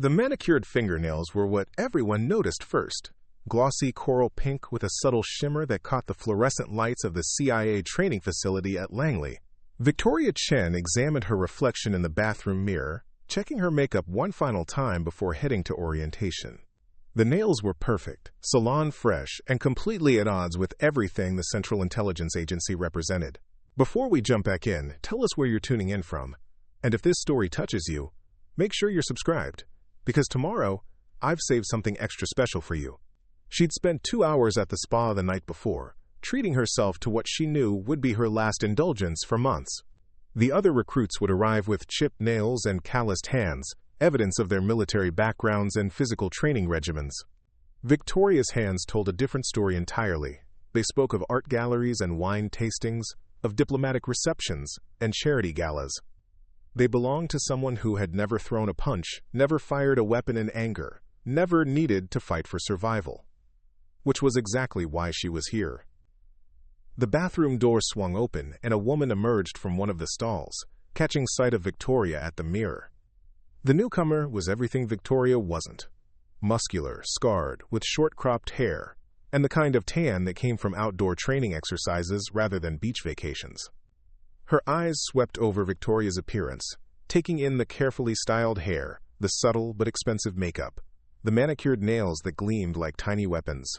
The manicured fingernails were what everyone noticed first. Glossy coral pink with a subtle shimmer that caught the fluorescent lights of the CIA training facility at Langley. Victoria Chen examined her reflection in the bathroom mirror, checking her makeup one final time before heading to orientation. The nails were perfect, salon-fresh, and completely at odds with everything the Central Intelligence Agency represented. Before we jump back in, tell us where you're tuning in from. And if this story touches you, make sure you're subscribed, because tomorrow, I've saved something extra special for you. She'd spent 2 hours at the spa the night before, treating herself to what she knew would be her last indulgence for months. The other recruits would arrive with chipped nails and calloused hands, evidence of their military backgrounds and physical training regimens. Victoria's hands told a different story entirely. They spoke of art galleries and wine tastings, of diplomatic receptions and charity galas. They belonged to someone who had never thrown a punch, never fired a weapon in anger, never needed to fight for survival. Which was exactly why she was here. The bathroom door swung open and a woman emerged from one of the stalls, catching sight of Victoria at the mirror. The newcomer was everything Victoria wasn't. Muscular, scarred, with short-cropped hair, and the kind of tan that came from outdoor training exercises rather than beach vacations. Her eyes swept over Victoria's appearance, taking in the carefully styled hair, the subtle but expensive makeup, the manicured nails that gleamed like tiny weapons.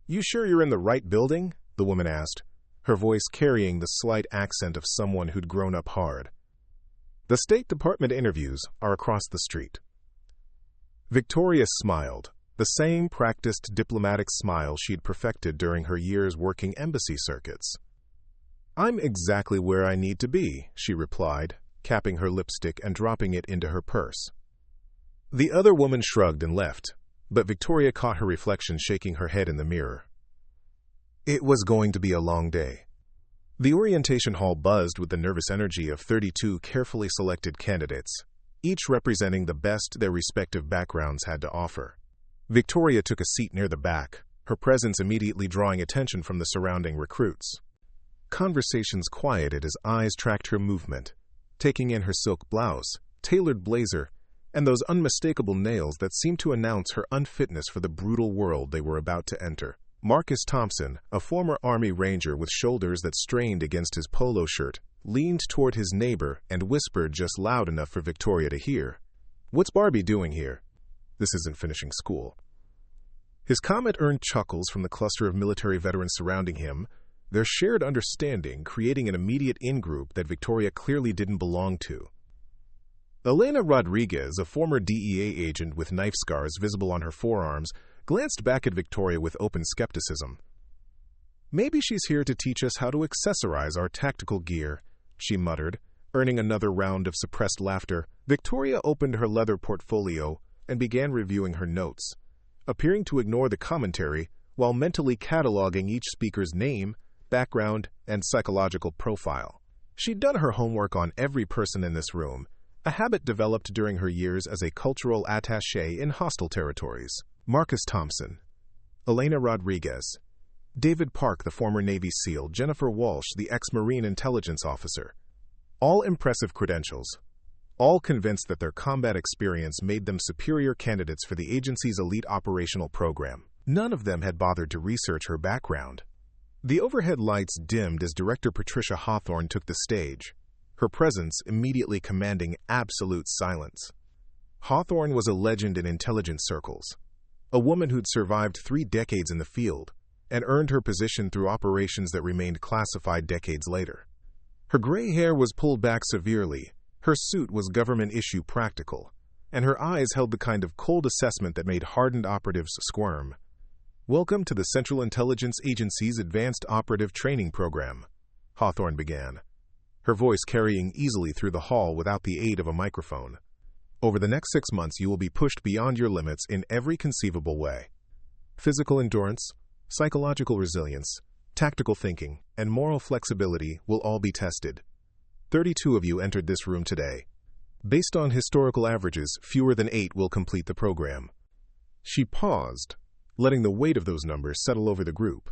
"You sure you're in the right building?" the woman asked, her voice carrying the slight accent of someone who'd grown up hard. "The State Department interviews are across the street." Victoria smiled, the same practiced diplomatic smile she'd perfected during her years working embassy circuits. "I'm exactly where I need to be," she replied, capping her lipstick and dropping it into her purse. The other woman shrugged and left, but Victoria caught her reflection shaking her head in the mirror. It was going to be a long day. The orientation hall buzzed with the nervous energy of 32 carefully selected candidates, each representing the best their respective backgrounds had to offer. Victoria took a seat near the back, her presence immediately drawing attention from the surrounding recruits. Conversations quieted as eyes tracked her movement, taking in her silk blouse, tailored blazer, and those unmistakable nails that seemed to announce her unfitness for the brutal world they were about to enter. Marcus Thompson, a former Army Ranger with shoulders that strained against his polo shirt, leaned toward his neighbor and whispered just loud enough for Victoria to hear, "What's Barbie doing here? This isn't finishing school." His comment earned chuckles from the cluster of military veterans surrounding him, their shared understanding creating an immediate in-group that Victoria clearly didn't belong to. Elena Rodriguez, a former DEA agent with knife scars visible on her forearms, glanced back at Victoria with open skepticism. "Maybe she's here to teach us how to accessorize our tactical gear," she muttered, earning another round of suppressed laughter. Victoria opened her leather portfolio and began reviewing her notes, appearing to ignore the commentary while mentally cataloging each speaker's name, background, and psychological profile. She'd done her homework on every person in this room, a habit developed during her years as a cultural attaché in hostile territories. Marcus Thompson, Elena Rodriguez, David Park, the former Navy SEAL, Jennifer Walsh, the ex-Marine intelligence officer. All impressive credentials, all convinced that their combat experience made them superior candidates for the agency's elite operational program. None of them had bothered to research her background. The overhead lights dimmed as Director Patricia Hawthorne took the stage, her presence immediately commanding absolute silence. Hawthorne was a legend in intelligence circles, a woman who'd survived 3 decades in the field and earned her position through operations that remained classified decades later. Her gray hair was pulled back severely, her suit was government-issue practical, and her eyes held the kind of cold assessment that made hardened operatives squirm. "Welcome to the Central Intelligence Agency's Advanced Operative Training Program," Hawthorne began, her voice carrying easily through the hall without the aid of a microphone. "Over the next 6 months, you will be pushed beyond your limits in every conceivable way. Physical endurance, psychological resilience, tactical thinking, and moral flexibility will all be tested. 32 of you entered this room today. Based on historical averages, fewer than 8 will complete the program." She paused, letting the weight of those numbers settle over the group.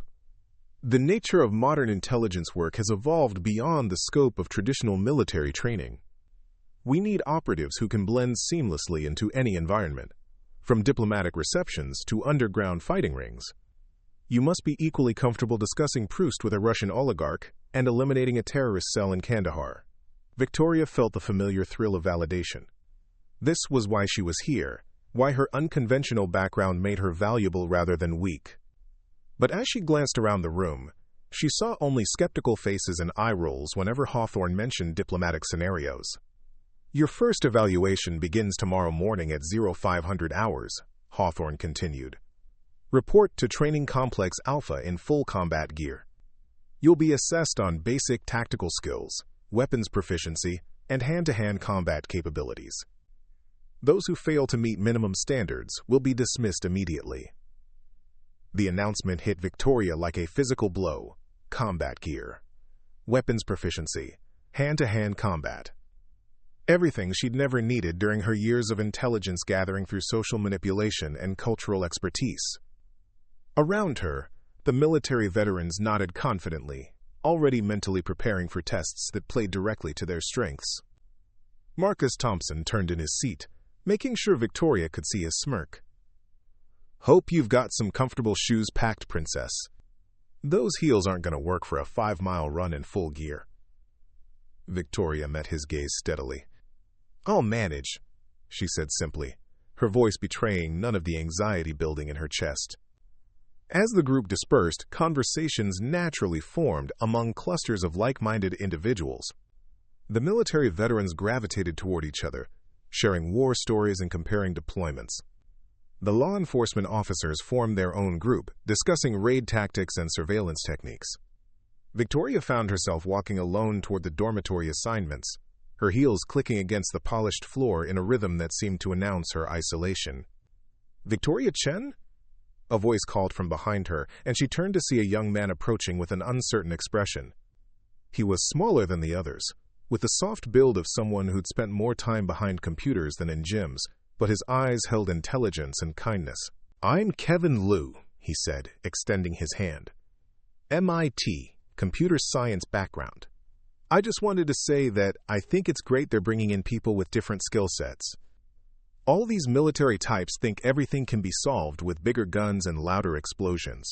The nature of modern intelligence work has evolved beyond the scope of traditional military training. We need operatives who can blend seamlessly into any environment, from diplomatic receptions to underground fighting rings. You must be equally comfortable discussing Proust with a Russian oligarch and eliminating a terrorist cell in Kandahar. Victoria felt the familiar thrill of validation. This was why she was here, why her unconventional background made her valuable rather than weak. But as she glanced around the room, she saw only skeptical faces and eye rolls whenever Hawthorne mentioned diplomatic scenarios. Your first evaluation begins tomorrow morning at 0500 hours, Hawthorne continued. Report to Training Complex Alpha in full combat gear. You'll be assessed on basic tactical skills, weapons proficiency, and hand-to-hand combat capabilities. Those who fail to meet minimum standards will be dismissed immediately. The announcement hit Victoria like a physical blow. Combat gear, weapons proficiency, hand-to-hand combat. Everything she'd never needed during her years of intelligence gathering through social manipulation and cultural expertise. Around her, the military veterans nodded confidently, already mentally preparing for tests that played directly to their strengths. Marcus Thompson turned in his seat, making sure Victoria could see his smirk. Hope you've got some comfortable shoes packed, Princess. Those heels aren't going to work for a 5-mile run in full gear. Victoria met his gaze steadily. I'll manage, she said simply, her voice betraying none of the anxiety building in her chest. As the group dispersed, conversations naturally formed among clusters of like-minded individuals. The military veterans gravitated toward each other, sharing war stories and comparing deployments. The law enforcement officers formed their own group, discussing raid tactics and surveillance techniques. Victoria found herself walking alone toward the dormitory assignments, her heels clicking against the polished floor in a rhythm that seemed to announce her isolation. Victoria Chen? A voice called from behind her, and she turned to see a young man approaching with an uncertain expression. He was smaller than the others, with the soft build of someone who'd spent more time behind computers than in gyms, but his eyes held intelligence and kindness. I'm Kevin Liu, he said, extending his hand. MIT, computer science background. I just wanted to say that I think it's great they're bringing in people with different skill sets. All these military types think everything can be solved with bigger guns and louder explosions.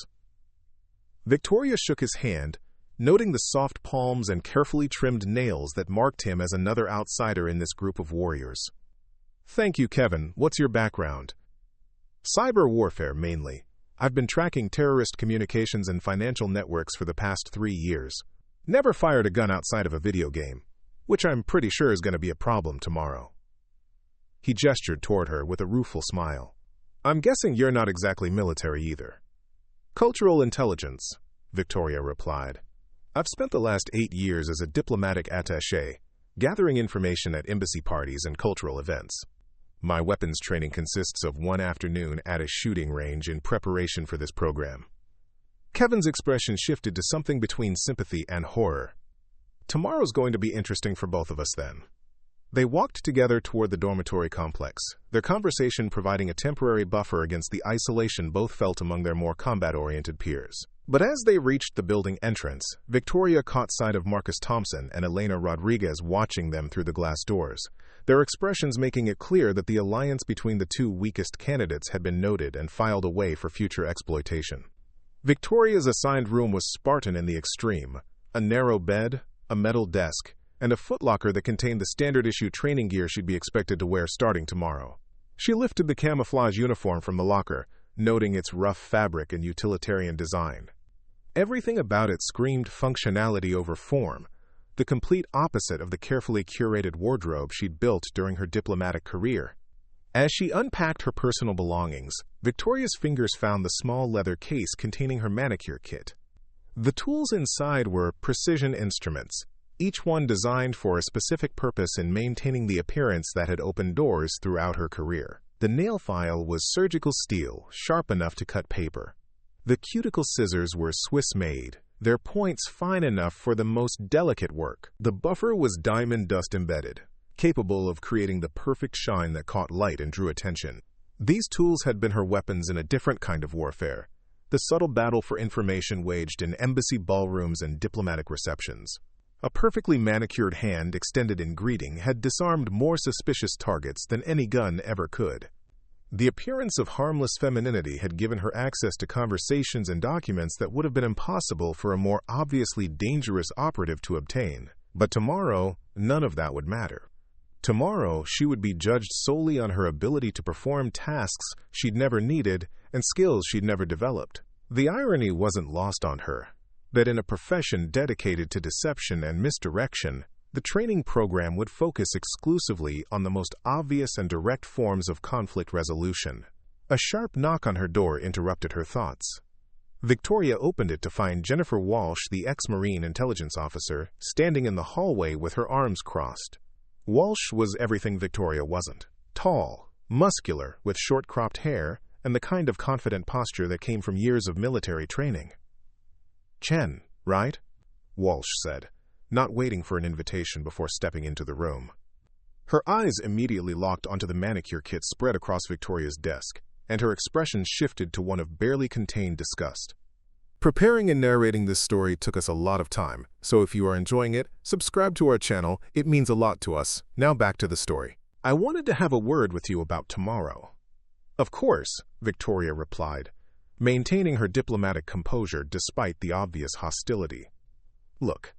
Victoria shook his hand, noting the soft palms and carefully trimmed nails that marked him as another outsider in this group of warriors. Thank you, Kevin. What's your background? Cyber warfare, mainly. I've been tracking terrorist communications and financial networks for the past 3 years. Never fired a gun outside of a video game, which I'm pretty sure is going to be a problem tomorrow. He gestured toward her with a rueful smile. I'm guessing you're not exactly military either. Cultural intelligence, Victoria replied. I've spent the last 8 years as a diplomatic attaché, gathering information at embassy parties and cultural events. My weapons training consists of one afternoon at a shooting range in preparation for this program. Kevin's expression shifted to something between sympathy and horror. Tomorrow's going to be interesting for both of us then. They walked together toward the dormitory complex, their conversation providing a temporary buffer against the isolation both felt among their more combat-oriented peers. But as they reached the building entrance, Victoria caught sight of Marcus Thompson and Elena Rodriguez watching them through the glass doors, their expressions making it clear that the alliance between the two weakest candidates had been noted and filed away for future exploitation. Victoria's assigned room was Spartan in the extreme, a narrow bed, a metal desk, and a footlocker that contained the standard-issue training gear she'd be expected to wear starting tomorrow. She lifted the camouflage uniform from the locker, noting its rough fabric and utilitarian design. Everything about it screamed functionality over form, the complete opposite of the carefully curated wardrobe she'd built during her diplomatic career. As she unpacked her personal belongings, Victoria's fingers found the small leather case containing her manicure kit. The tools inside were precision instruments, each one designed for a specific purpose in maintaining the appearance that had opened doors throughout her career. The nail file was surgical steel, sharp enough to cut paper. The cuticle scissors were Swiss-made, their points fine enough for the most delicate work. The buffer was diamond dust embedded, capable of creating the perfect shine that caught light and drew attention. These tools had been her weapons in a different kind of warfare, the subtle battle for information waged in embassy ballrooms and diplomatic receptions. A perfectly manicured hand extended in greeting had disarmed more suspicious targets than any gun ever could. The appearance of harmless femininity had given her access to conversations and documents that would have been impossible for a more obviously dangerous operative to obtain. But tomorrow, none of that would matter. Tomorrow, she would be judged solely on her ability to perform tasks she'd never needed and skills she'd never developed. The irony wasn't lost on her that in a profession dedicated to deception and misdirection, the training program would focus exclusively on the most obvious and direct forms of conflict resolution. A sharp knock on her door interrupted her thoughts. Victoria opened it to find Jennifer Walsh, the ex-Marine intelligence officer, standing in the hallway with her arms crossed. Walsh was everything Victoria wasn't. Tall, muscular, with short cropped hair, and the kind of confident posture that came from years of military training. "Chen, right?" Walsh said, not waiting for an invitation before stepping into the room. Her eyes immediately locked onto the manicure kit spread across Victoria's desk, and her expression shifted to one of barely contained disgust. Preparing and narrating this story took us a lot of time, so if you are enjoying it, subscribe to our channel. It means a lot to us. Now back to the story. "I wanted to have a word with you about tomorrow." "Of course," Victoria replied, maintaining her diplomatic composure despite the obvious hostility. "Look,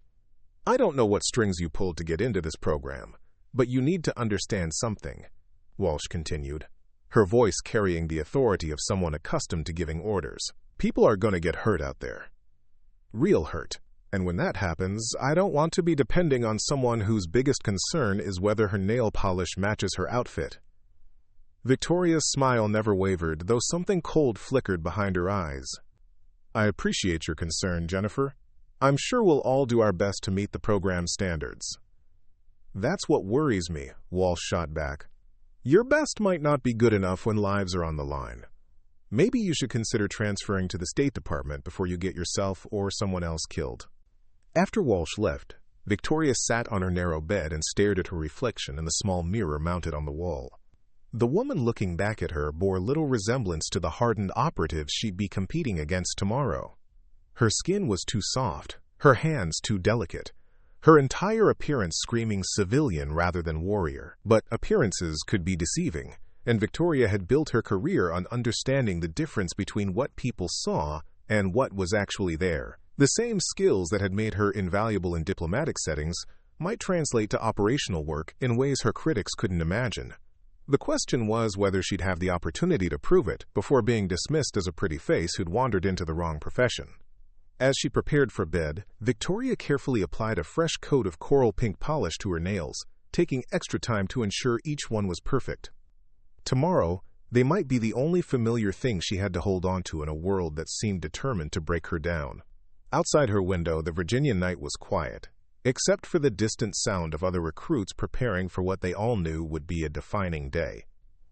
I don't know what strings you pulled to get into this program, but you need to understand something," Walsh continued, her voice carrying the authority of someone accustomed to giving orders. "People are going to get hurt out there. Real hurt. And when that happens, I don't want to be depending on someone whose biggest concern is whether her nail polish matches her outfit." Victoria's smile never wavered, though something cold flickered behind her eyes. "I appreciate your concern, Jennifer. I'm sure we'll all do our best to meet the program's standards." "That's what worries me," Walsh shot back. "Your best might not be good enough when lives are on the line. Maybe you should consider transferring to the State Department before you get yourself or someone else killed." After Walsh left, Victoria sat on her narrow bed and stared at her reflection in the small mirror mounted on the wall. The woman looking back at her bore little resemblance to the hardened operatives she'd be competing against tomorrow. Her skin was too soft, her hands too delicate, her entire appearance screaming civilian rather than warrior. But appearances could be deceiving, and Victoria had built her career on understanding the difference between what people saw and what was actually there. The same skills that had made her invaluable in diplomatic settings might translate to operational work in ways her critics couldn't imagine. The question was whether she'd have the opportunity to prove it before being dismissed as a pretty face who'd wandered into the wrong profession. As she prepared for bed, Victoria carefully applied a fresh coat of coral pink polish to her nails, taking extra time to ensure each one was perfect. Tomorrow, they might be the only familiar thing she had to hold on to in a world that seemed determined to break her down. Outside her window, the Virginia night was quiet, except for the distant sound of other recruits preparing for what they all knew would be a defining day.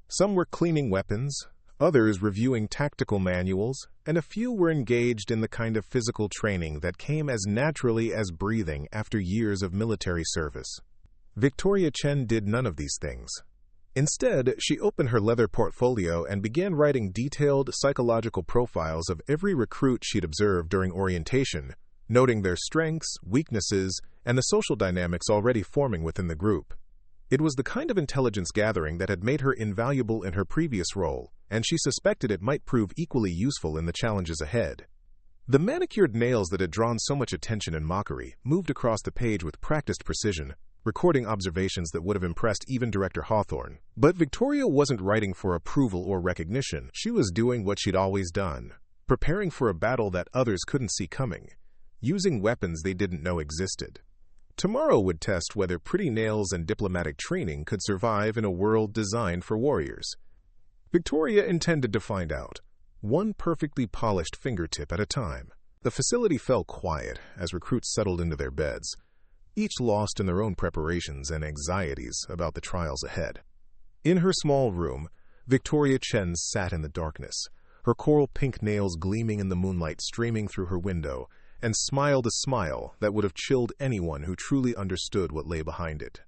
Some were cleaning weapons, others reviewing tactical manuals, and a few were engaged in the kind of physical training that came as naturally as breathing after years of military service. Victoria Chen did none of these things. Instead, she opened her leather portfolio and began writing detailed psychological profiles of every recruit she'd observed during orientation, noting their strengths, weaknesses, and the social dynamics already forming within the group. It was the kind of intelligence gathering that had made her invaluable in her previous role, and she suspected it might prove equally useful in the challenges ahead. The manicured nails that had drawn so much attention and mockery moved across the page with practiced precision, recording observations that would have impressed even Director Hawthorne. But Victoria wasn't writing for approval or recognition. She was doing what she'd always done, preparing for a battle that others couldn't see coming, using weapons they didn't know existed. Tomorrow would test whether pretty nails and diplomatic training could survive in a world designed for warriors. Victoria intended to find out, one perfectly polished fingertip at a time. The facility fell quiet as recruits settled into their beds, each lost in their own preparations and anxieties about the trials ahead. In her small room, Victoria Chen sat in the darkness, her coral pink nails gleaming in the moonlight streaming through her window, and smiled a smile that would have chilled anyone who truly understood what lay behind it.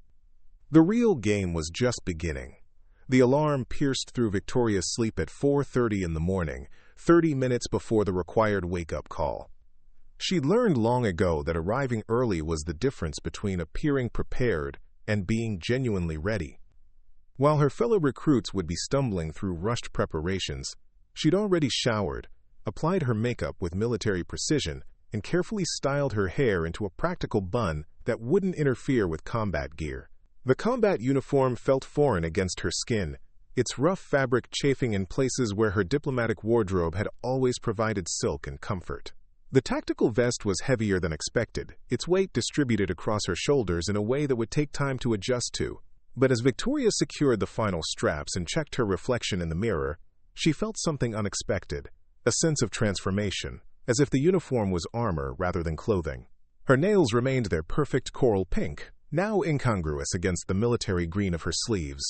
The real game was just beginning. The alarm pierced through Victoria's sleep at 4:30 in the morning, 30 minutes before the required wake-up call. She'd learned long ago that arriving early was the difference between appearing prepared and being genuinely ready. While her fellow recruits would be stumbling through rushed preparations, she'd already showered, applied her makeup with military precision, and carefully styled her hair into a practical bun that wouldn't interfere with combat gear. The combat uniform felt foreign against her skin, its rough fabric chafing in places where her diplomatic wardrobe had always provided silk and comfort. The tactical vest was heavier than expected, its weight distributed across her shoulders in a way that would take time to adjust to. But as Victoria secured the final straps and checked her reflection in the mirror, she felt something unexpected, a sense of transformation, as if the uniform was armor rather than clothing. Her nails remained their perfect coral pink, now incongruous against the military green of her sleeves.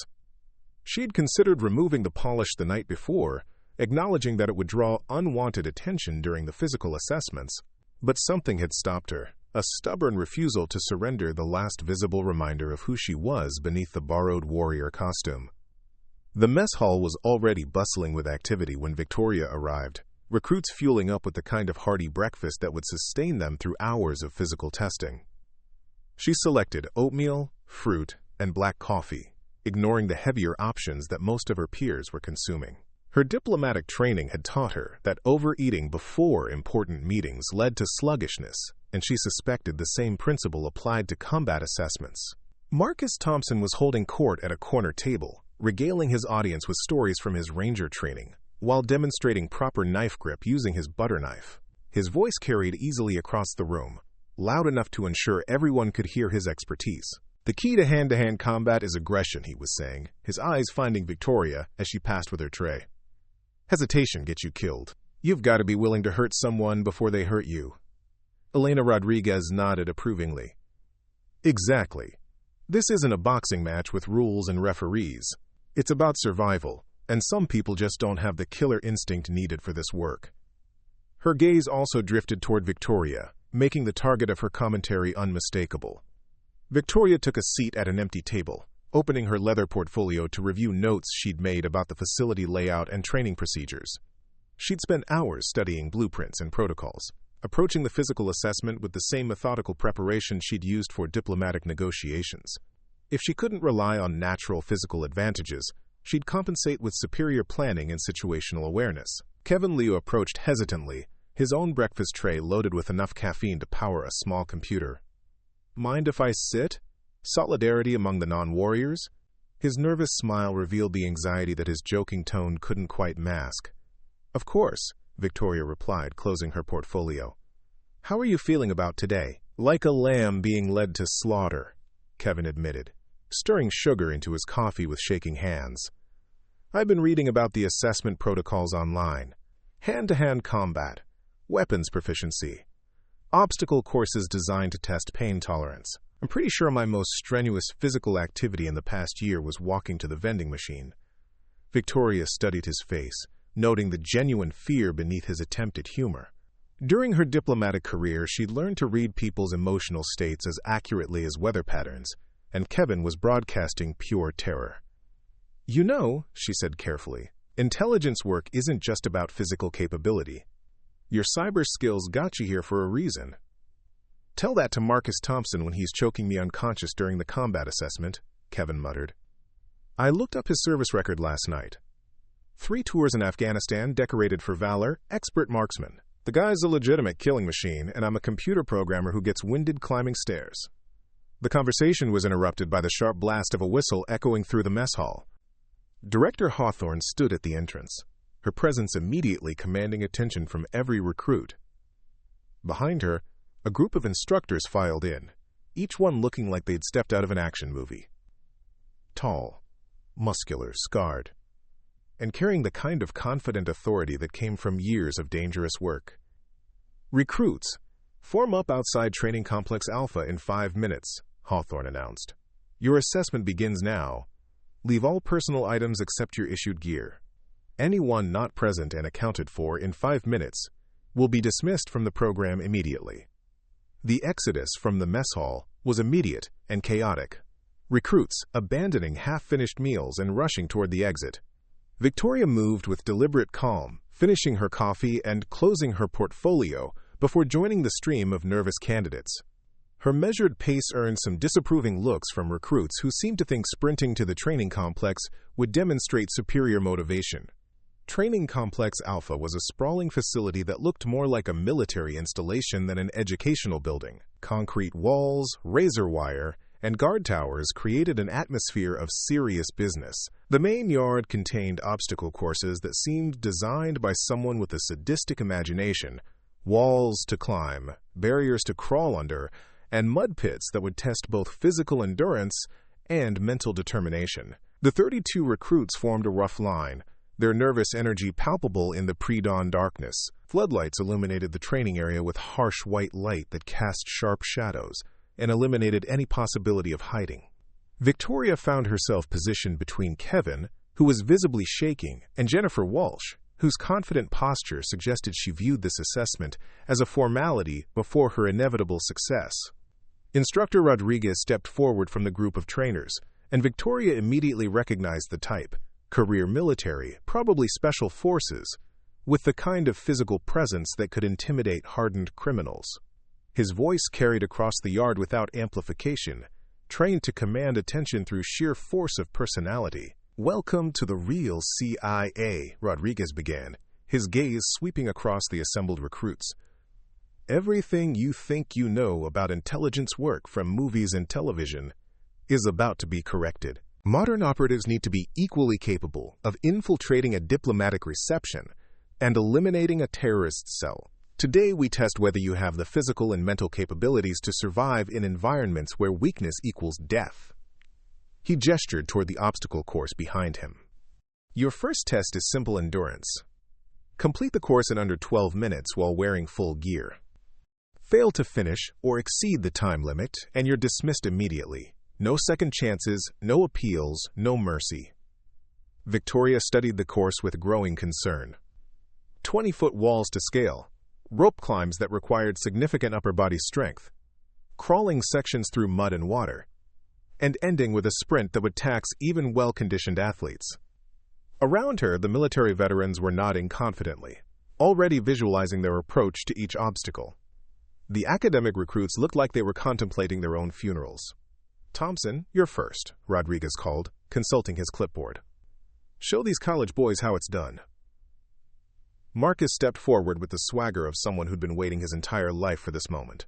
She'd considered removing the polish the night before, acknowledging that it would draw unwanted attention during the physical assessments, but something had stopped her, a stubborn refusal to surrender the last visible reminder of who she was beneath the borrowed warrior costume. The mess hall was already bustling with activity when Victoria arrived, recruits fueling up with the kind of hearty breakfast that would sustain them through hours of physical testing. She selected oatmeal, fruit, and black coffee, ignoring the heavier options that most of her peers were consuming. Her diplomatic training had taught her that overeating before important meetings led to sluggishness, and she suspected the same principle applied to combat assessments. Marcus Thompson was holding court at a corner table, regaling his audience with stories from his ranger training, while demonstrating proper knife grip using his butter knife. His voice carried easily across the room, loud enough to ensure everyone could hear his expertise. The key to hand-to-hand combat is aggression, he was saying, his eyes finding Victoria as she passed with her tray. Hesitation gets you killed. You've got to be willing to hurt someone before they hurt you. Elena Rodriguez nodded approvingly. Exactly. This isn't a boxing match with rules and referees. It's about survival, and some people just don't have the killer instinct needed for this work. Her gaze also drifted toward Victoria, making the target of her commentary unmistakable. Victoria took a seat at an empty table, opening her leather portfolio to review notes she'd made about the facility layout and training procedures. She'd spent hours studying blueprints and protocols, approaching the physical assessment with the same methodical preparation she'd used for diplomatic negotiations. If she couldn't rely on natural physical advantages, she'd compensate with superior planning and situational awareness. Kevin Liu approached hesitantly, his own breakfast tray loaded with enough caffeine to power a small computer. Mind if I sit? Solidarity among the non-warriors? His nervous smile revealed the anxiety that his joking tone couldn't quite mask. Of course, Victoria replied, closing her portfolio. How are you feeling about today? Like a lamb being led to slaughter, Kevin admitted, stirring sugar into his coffee with shaking hands. I've been reading about the assessment protocols online. Hand-to-hand combat, weapons proficiency, obstacle courses designed to test pain tolerance. I'm pretty sure my most strenuous physical activity in the past year was walking to the vending machine. Victoria studied his face, noting the genuine fear beneath his attempt at humor. During her diplomatic career, she'd learned to read people's emotional states as accurately as weather patterns, and Kevin was broadcasting pure terror. You know, she said carefully, intelligence work isn't just about physical capability. Your cyber skills got you here for a reason. Tell that to Marcus Thompson when he's choking me unconscious during the combat assessment, Kevin muttered. I looked up his service record last night. 3 tours in Afghanistan, decorated for valor, expert marksman. The guy's a legitimate killing machine, and I'm a computer programmer who gets winded climbing stairs. The conversation was interrupted by the sharp blast of a whistle echoing through the mess hall. Director Hawthorne stood at the entrance, her presence immediately commanding attention from every recruit. Behind her, a group of instructors filed in, each one looking like they'd stepped out of an action movie. Tall, muscular, scarred, and carrying the kind of confident authority that came from years of dangerous work. Recruits, form up outside Training Complex Alpha in 5 minutes, Hawthorne announced. Your assessment begins now. Leave all personal items except your issued gear. Anyone not present and accounted for in 5 minutes will be dismissed from the program immediately. The exodus from the mess hall was immediate and chaotic, recruits abandoning half-finished meals and rushing toward the exit. Victoria moved with deliberate calm, finishing her coffee and closing her portfolio before joining the stream of nervous candidates. Her measured pace earned some disapproving looks from recruits who seemed to think sprinting to the training complex would demonstrate superior motivation. Training Complex Alpha was a sprawling facility that looked more like a military installation than an educational building. Concrete walls, razor wire, and guard towers created an atmosphere of serious business. The main yard contained obstacle courses that seemed designed by someone with a sadistic imagination, walls to climb, barriers to crawl under, and mud pits that would test both physical endurance and mental determination. The 32 recruits formed a rough line, their nervous energy palpable in the pre-dawn darkness. Floodlights illuminated the training area with harsh white light that cast sharp shadows and eliminated any possibility of hiding. Victoria found herself positioned between Kevin, who was visibly shaking, and Jennifer Walsh, whose confident posture suggested she viewed this assessment as a formality before her inevitable success. Instructor Rodriguez stepped forward from the group of trainers, and Victoria immediately recognized the type: career military, probably special forces, with the kind of physical presence that could intimidate hardened criminals. His voice carried across the yard without amplification, trained to command attention through sheer force of personality. "Welcome to the real CIA," Rodriguez began, his gaze sweeping across the assembled recruits. "Everything you think you know about intelligence work from movies and television is about to be corrected. Modern operatives need to be equally capable of infiltrating a diplomatic reception and eliminating a terrorist cell. Today we test whether you have the physical and mental capabilities to survive in environments where weakness equals death." He gestured toward the obstacle course behind him. "Your first test is simple endurance. Complete the course in under 12 minutes while wearing full gear. Fail to finish or exceed the time limit, and you're dismissed immediately. No second chances, no appeals, no mercy." Victoria studied the course with growing concern. 20-foot walls to scale, rope climbs that required significant upper body strength, crawling sections through mud and water, and ending with a sprint that would tax even well-conditioned athletes. Around her, the military veterans were nodding confidently, already visualizing their approach to each obstacle. The academic recruits looked like they were contemplating their own funerals. "Thompson, you're first," Rodriguez called, consulting his clipboard. "Show these college boys how it's done." Marcus stepped forward with the swagger of someone who'd been waiting his entire life for this moment.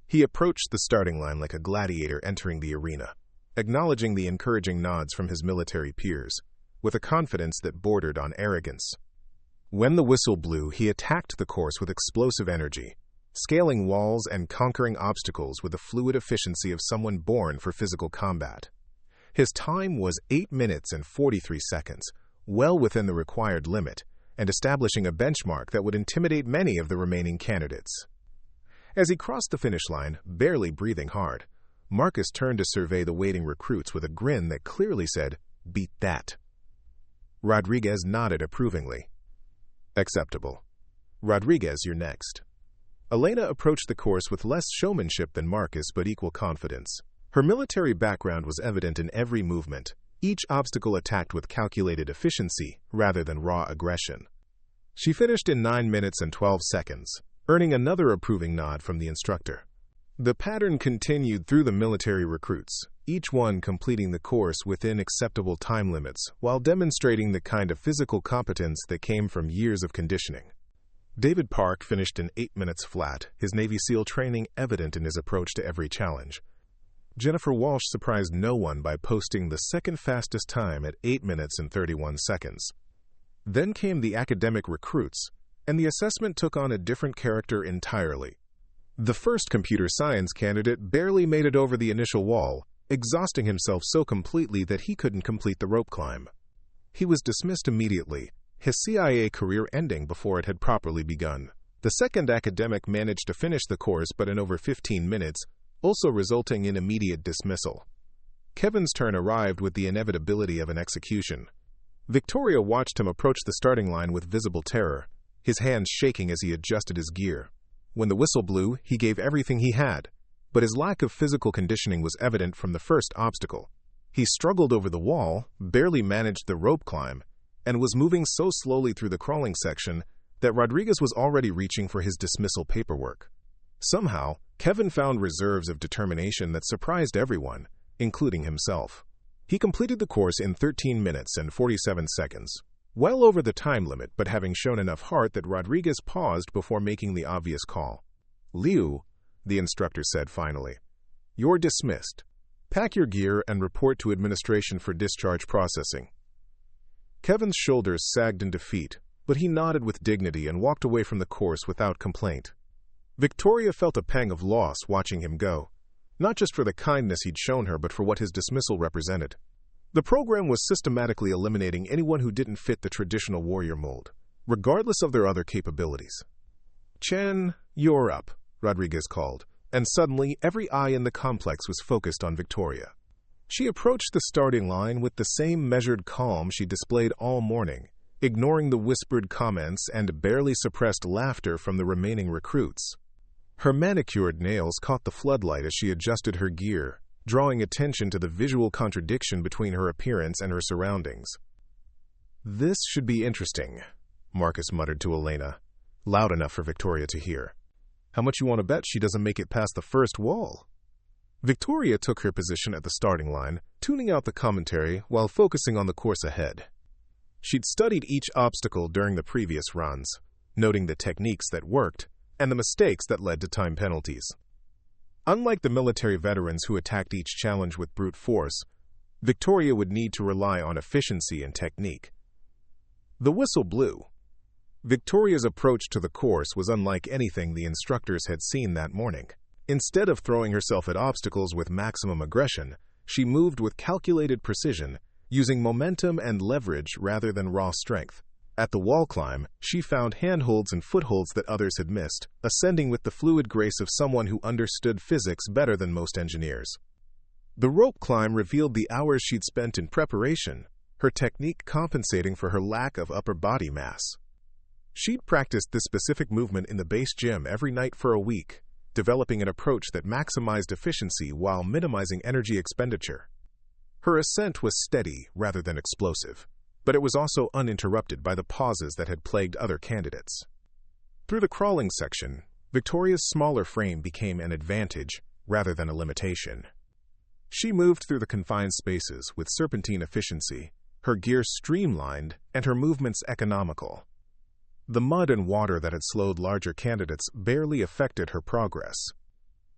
He approached the starting line like a gladiator entering the arena, acknowledging the encouraging nods from his military peers, with a confidence that bordered on arrogance. When the whistle blew, he attacked the course with explosive energy, scaling walls and conquering obstacles with the fluid efficiency of someone born for physical combat. His time was 8 minutes and 43 seconds, well within the required limit, and establishing a benchmark that would intimidate many of the remaining candidates. As he crossed the finish line, barely breathing hard, Marcus turned to survey the waiting recruits with a grin that clearly said, "Beat that." Rodriguez nodded approvingly. "Acceptable. Rodriguez, you're next." Elena approached the course with less showmanship than Marcus, but equal confidence. Her military background was evident in every movement, each obstacle attacked with calculated efficiency rather than raw aggression. She finished in 9 minutes and 12 seconds, earning another approving nod from the instructor. The pattern continued through the military recruits, each one completing the course within acceptable time limits while demonstrating the kind of physical competence that came from years of conditioning. David Park finished in 8 minutes flat, his Navy SEAL training evident in his approach to every challenge. Jennifer Walsh surprised no one by posting the second fastest time at 8 minutes and 31 seconds. Then came the academic recruits, and the assessment took on a different character entirely. The first computer science candidate barely made it over the initial wall, exhausting himself so completely that he couldn't complete the rope climb. He was dismissed immediately, his CIA career ending before it had properly begun. The second academic managed to finish the course but in over 15 minutes, also resulting in immediate dismissal. Kevin's turn arrived with the inevitability of an execution. Victoria watched him approach the starting line with visible terror, his hands shaking as he adjusted his gear. When the whistle blew, he gave everything he had, but his lack of physical conditioning was evident from the first obstacle. He struggled over the wall, barely managed the rope climb, and was moving so slowly through the crawling section that Rodriguez was already reaching for his dismissal paperwork. Somehow, Kevin found reserves of determination that surprised everyone, including himself. He completed the course in 13 minutes and 47 seconds, well over the time limit, but having shown enough heart that Rodriguez paused before making the obvious call. "Liu," the instructor said finally, "you're dismissed. Pack your gear and report to administration for discharge processing." Kevin's shoulders sagged in defeat, but he nodded with dignity and walked away from the course without complaint. Victoria felt a pang of loss watching him go, not just for the kindness he'd shown her, but for what his dismissal represented. The program was systematically eliminating anyone who didn't fit the traditional warrior mold, regardless of their other capabilities. "Chen, you're up," Rodriguez called, and suddenly every eye in the complex was focused on Victoria. She approached the starting line with the same measured calm she displayed all morning, ignoring the whispered comments and barely suppressed laughter from the remaining recruits. Her manicured nails caught the floodlight as she adjusted her gear, drawing attention to the visual contradiction between her appearance and her surroundings. "This should be interesting," Marcus muttered to Elena, loud enough for Victoria to hear. "How much you want to bet she doesn't make it past the first wall?" Victoria took her position at the starting line, tuning out the commentary while focusing on the course ahead. She'd studied each obstacle during the previous runs, noting the techniques that worked and the mistakes that led to time penalties. Unlike the military veterans who attacked each challenge with brute force, Victoria would need to rely on efficiency and technique. The whistle blew. Victoria's approach to the course was unlike anything the instructors had seen that morning. Instead of throwing herself at obstacles with maximum aggression, she moved with calculated precision, using momentum and leverage rather than raw strength. At the wall climb, she found handholds and footholds that others had missed, ascending with the fluid grace of someone who understood physics better than most engineers. The rope climb revealed the hours she'd spent in preparation, her technique compensating for her lack of upper body mass. She'd practiced this specific movement in the base gym every night for a week, developing an approach that maximized efficiency while minimizing energy expenditure. Her ascent was steady rather than explosive, but it was also uninterrupted by the pauses that had plagued other candidates. Through the crawling section, Victoria's smaller frame became an advantage rather than a limitation. She moved through the confined spaces with serpentine efficiency, her gear streamlined and her movements economical. The mud and water that had slowed larger candidates barely affected her progress.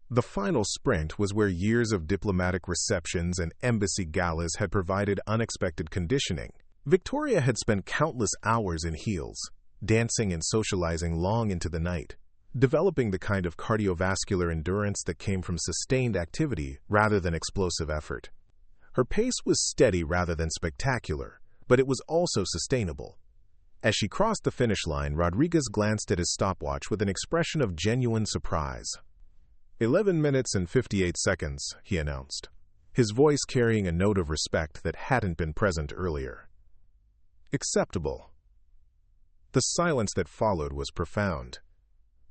The final sprint was where years of diplomatic receptions and embassy galas had provided unexpected conditioning. Victoria had spent countless hours in heels, dancing and socializing long into the night, developing the kind of cardiovascular endurance that came from sustained activity rather than explosive effort. Her pace was steady rather than spectacular, but it was also sustainable. As she crossed the finish line, Rodriguez glanced at his stopwatch with an expression of genuine surprise. 11 minutes and 58 seconds, he announced, his voice carrying a note of respect that hadn't been present earlier. Acceptable. The silence that followed was profound.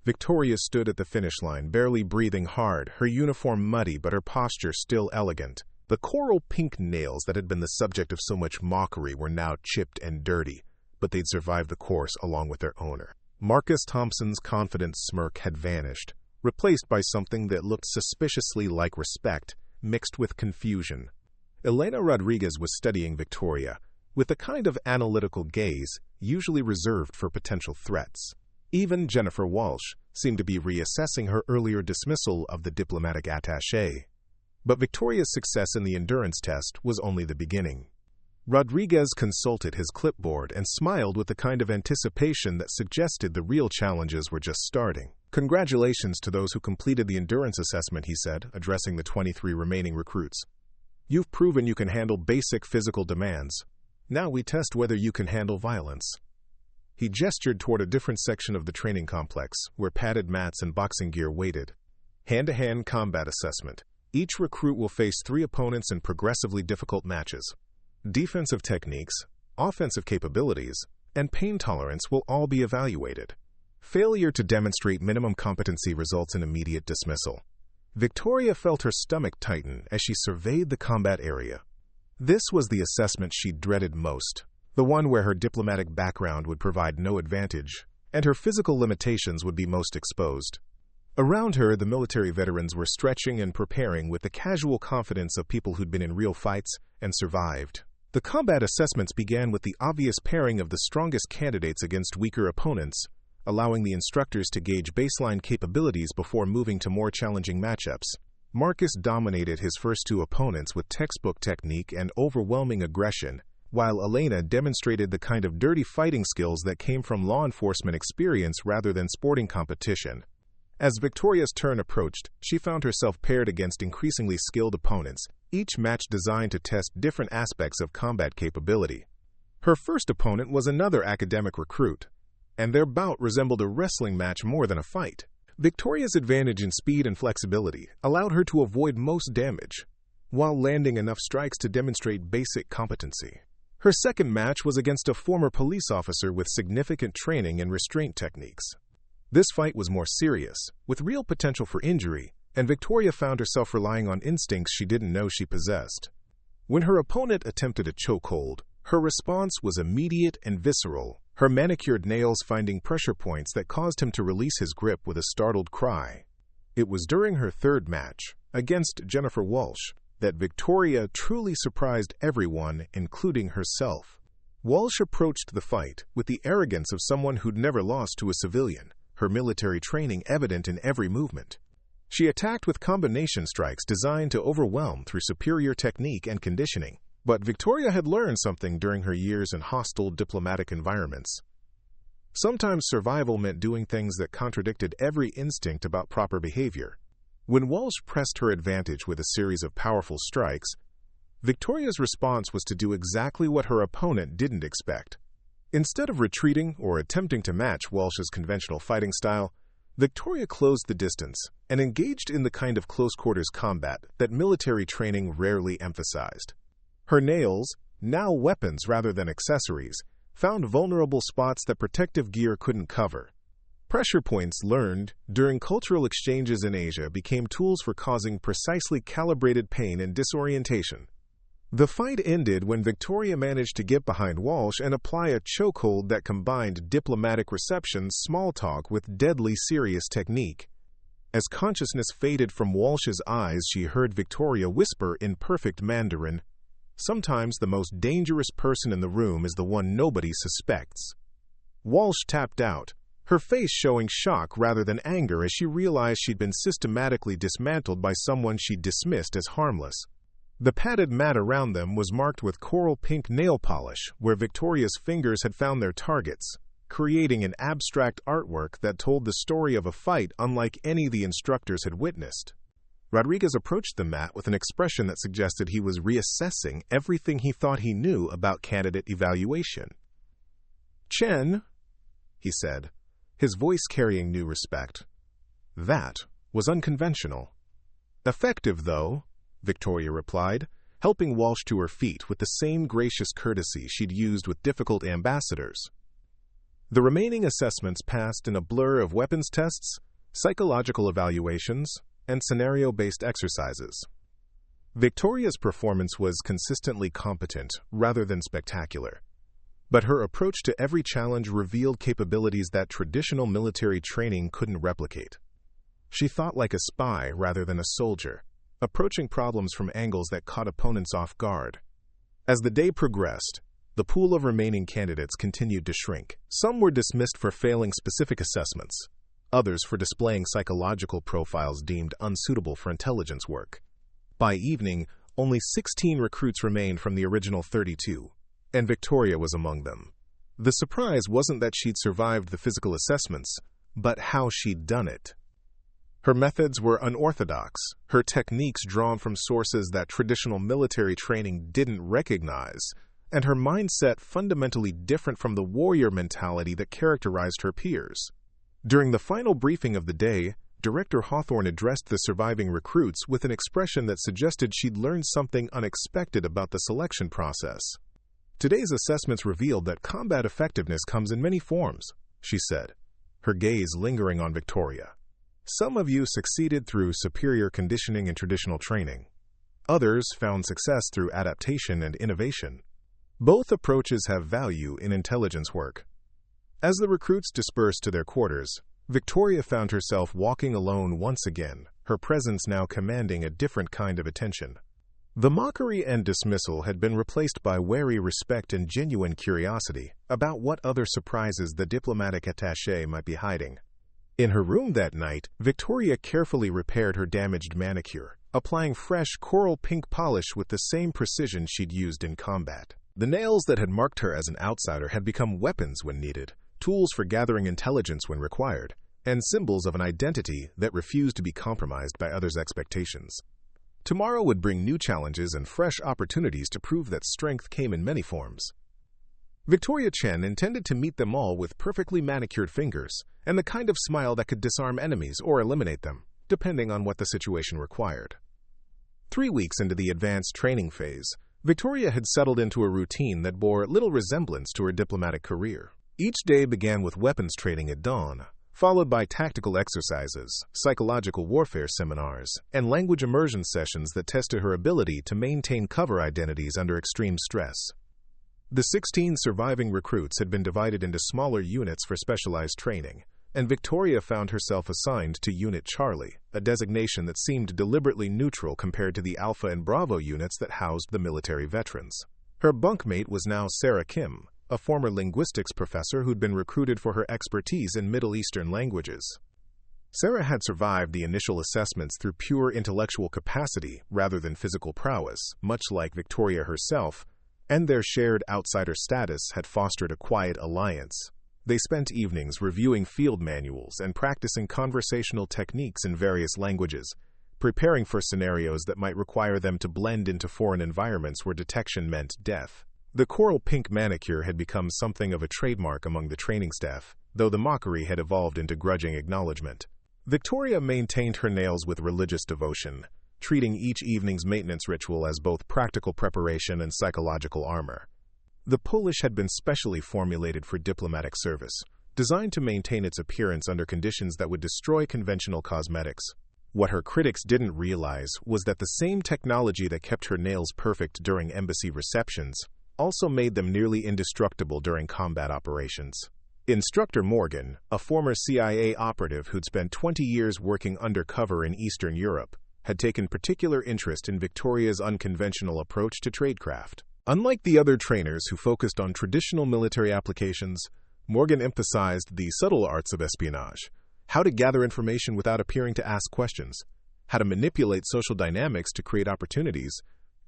Victoria stood at the finish line, barely breathing hard, her uniform muddy but her posture still elegant. The coral pink nails that had been the subject of so much mockery were now chipped and dirty, but they'd survived the course along with their owner. Marcus Thompson's confident smirk had vanished, replaced by something that looked suspiciously like respect, mixed with confusion. Elena Rodriguez was studying Victoria, with the kind of analytical gaze usually reserved for potential threats. Even Jennifer Walsh seemed to be reassessing her earlier dismissal of the diplomatic attaché. But Victoria's success in the endurance test was only the beginning. Rodriguez consulted his clipboard and smiled with the kind of anticipation that suggested the real challenges were just starting. "Congratulations to those who completed the endurance assessment," he said, addressing the 23 remaining recruits. "You've proven you can handle basic physical demands. Now we test whether you can handle violence." He gestured toward a different section of the training complex, where padded mats and boxing gear waited. "Hand-to-hand combat assessment. Each recruit will face 3 opponents in progressively difficult matches. Defensive techniques, offensive capabilities, and pain tolerance will all be evaluated. Failure to demonstrate minimum competency results in immediate dismissal." Victoria felt her stomach tighten as she surveyed the combat area. This was the assessment she dreaded most, the one where her diplomatic background would provide no advantage, and her physical limitations would be most exposed. Around her, the military veterans were stretching and preparing with the casual confidence of people who'd been in real fights and survived. The combat assessments began with the obvious pairing of the strongest candidates against weaker opponents, allowing the instructors to gauge baseline capabilities before moving to more challenging matchups. Marcus dominated his first two opponents with textbook technique and overwhelming aggression, while Elena demonstrated the kind of dirty fighting skills that came from law enforcement experience rather than sporting competition. As Victoria's turn approached, she found herself paired against increasingly skilled opponents, each match designed to test different aspects of combat capability. Her first opponent was another academic recruit, and their bout resembled a wrestling match more than a fight. Victoria's advantage in speed and flexibility allowed her to avoid most damage, while landing enough strikes to demonstrate basic competency. Her second match was against a former police officer with significant training in restraint techniques. This fight was more serious, with real potential for injury, and Victoria found herself relying on instincts she didn't know she possessed. When her opponent attempted a chokehold, her response was immediate and visceral, her manicured nails finding pressure points that caused him to release his grip with a startled cry. It was during her third match, against Jennifer Walsh, that Victoria truly surprised everyone, including herself. Walsh approached the fight with the arrogance of someone who'd never lost to a civilian, her military training evident in every movement. She attacked with combination strikes designed to overwhelm through superior technique and conditioning. But Victoria had learned something during her years in hostile diplomatic environments. Sometimes survival meant doing things that contradicted every instinct about proper behavior. When Walsh pressed her advantage with a series of powerful strikes, Victoria's response was to do exactly what her opponent didn't expect. Instead of retreating or attempting to match Walsh's conventional fighting style, Victoria closed the distance and engaged in the kind of close-quarters combat that military training rarely emphasized. Her nails, now weapons rather than accessories, found vulnerable spots that protective gear couldn't cover. Pressure points learned during cultural exchanges in Asia became tools for causing precisely calibrated pain and disorientation. The fight ended when Victoria managed to get behind Walsh and apply a chokehold that combined diplomatic reception, small talk with deadly serious technique. As consciousness faded from Walsh's eyes, she heard Victoria whisper in perfect Mandarin, "Sometimes the most dangerous person in the room is the one nobody suspects." Walsh tapped out, her face showing shock rather than anger as she realized she'd been systematically dismantled by someone she'd dismissed as harmless. The padded mat around them was marked with coral pink nail polish, where Victoria's fingers had found their targets, creating an abstract artwork that told the story of a fight unlike any the instructors had witnessed. Rodriguez approached the mat with an expression that suggested he was reassessing everything he thought he knew about candidate evaluation. "Chen," he said, his voice carrying new respect. "That was unconventional." "Effective, though," Victoria replied, helping Walsh to her feet with the same gracious courtesy she'd used with difficult ambassadors. The remaining assessments passed in a blur of weapons tests, psychological evaluations, and scenario-based exercises. Victoria's performance was consistently competent rather than spectacular, but her approach to every challenge revealed capabilities that traditional military training couldn't replicate. She thought like a spy rather than a soldier, approaching problems from angles that caught opponents off guard. As the day progressed, the pool of remaining candidates continued to shrink. Some were dismissed for failing specific assessments, others for displaying psychological profiles deemed unsuitable for intelligence work. By evening, only 16 recruits remained from the original 32, and Victoria was among them. The surprise wasn't that she'd survived the physical assessments, but how she'd done it. Her methods were unorthodox, her techniques drawn from sources that traditional military training didn't recognize, and her mindset fundamentally different from the warrior mentality that characterized her peers. During the final briefing of the day, Director Hawthorne addressed the surviving recruits with an expression that suggested she'd learned something unexpected about the selection process. "Today's assessments revealed that combat effectiveness comes in many forms," she said, her gaze lingering on Victoria. "Some of you succeeded through superior conditioning and traditional training. Others found success through adaptation and innovation. Both approaches have value in intelligence work. As the recruits dispersed to their quarters, Victoria found herself walking alone once again, her presence now commanding a different kind of attention. The mockery and dismissal had been replaced by wary respect and genuine curiosity about what other surprises the diplomatic attaché might be hiding. In her room that night, Victoria carefully repaired her damaged manicure, applying fresh coral pink polish with the same precision she'd used in combat. The nails that had marked her as an outsider had become weapons when needed, tools for gathering intelligence when required, and symbols of an identity that refused to be compromised by others' expectations. Tomorrow would bring new challenges and fresh opportunities to prove that strength came in many forms. Victoria Chen intended to meet them all with perfectly manicured fingers and the kind of smile that could disarm enemies or eliminate them, depending on what the situation required. 3 weeks into the advanced training phase, Victoria had settled into a routine that bore little resemblance to her diplomatic career. Each day began with weapons training at dawn, followed by tactical exercises, psychological warfare seminars, and language immersion sessions that tested her ability to maintain cover identities under extreme stress. The 16 surviving recruits had been divided into smaller units for specialized training, and Victoria found herself assigned to Unit Charlie, a designation that seemed deliberately neutral compared to the Alpha and Bravo units that housed the military veterans. Her bunkmate was now Sarah Kim, a former linguistics professor who'd been recruited for her expertise in Middle Eastern languages. Sarah had survived the initial assessments through pure intellectual capacity rather than physical prowess, much like Victoria herself, and their shared outsider status had fostered a quiet alliance. They spent evenings reviewing field manuals and practicing conversational techniques in various languages, preparing for scenarios that might require them to blend into foreign environments where detection meant death. The coral pink manicure had become something of a trademark among the training staff, though the mockery had evolved into grudging acknowledgement. Victoria maintained her nails with religious devotion, treating each evening's maintenance ritual as both practical preparation and psychological armor. The polish had been specially formulated for diplomatic service, designed to maintain its appearance under conditions that would destroy conventional cosmetics. What her critics didn't realize was that the same technology that kept her nails perfect during embassy receptions also made them nearly indestructible during combat operations. Instructor Morgan, a former CIA operative who'd spent 20 years working undercover in Eastern Europe, had taken particular interest in Victoria's unconventional approach to tradecraft. Unlike the other trainers who focused on traditional military applications, Morgan emphasized the subtle arts of espionage, how to gather information without appearing to ask questions, how to manipulate social dynamics to create opportunities,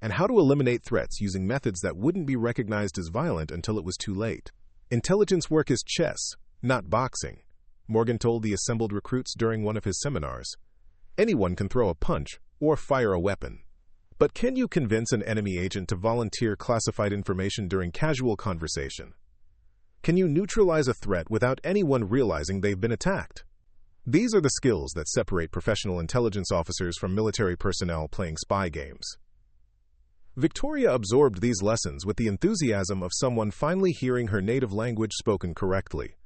and how to eliminate threats using methods that wouldn't be recognized as violent until it was too late. Intelligence work is chess, not boxing, Morgan told the assembled recruits during one of his seminars. Anyone can throw a punch or fire a weapon. But can you convince an enemy agent to volunteer classified information during casual conversation? Can you neutralize a threat without anyone realizing they've been attacked? These are the skills that separate professional intelligence officers from military personnel playing spy games. Victoria absorbed these lessons with the enthusiasm of someone finally hearing her native language spoken correctly.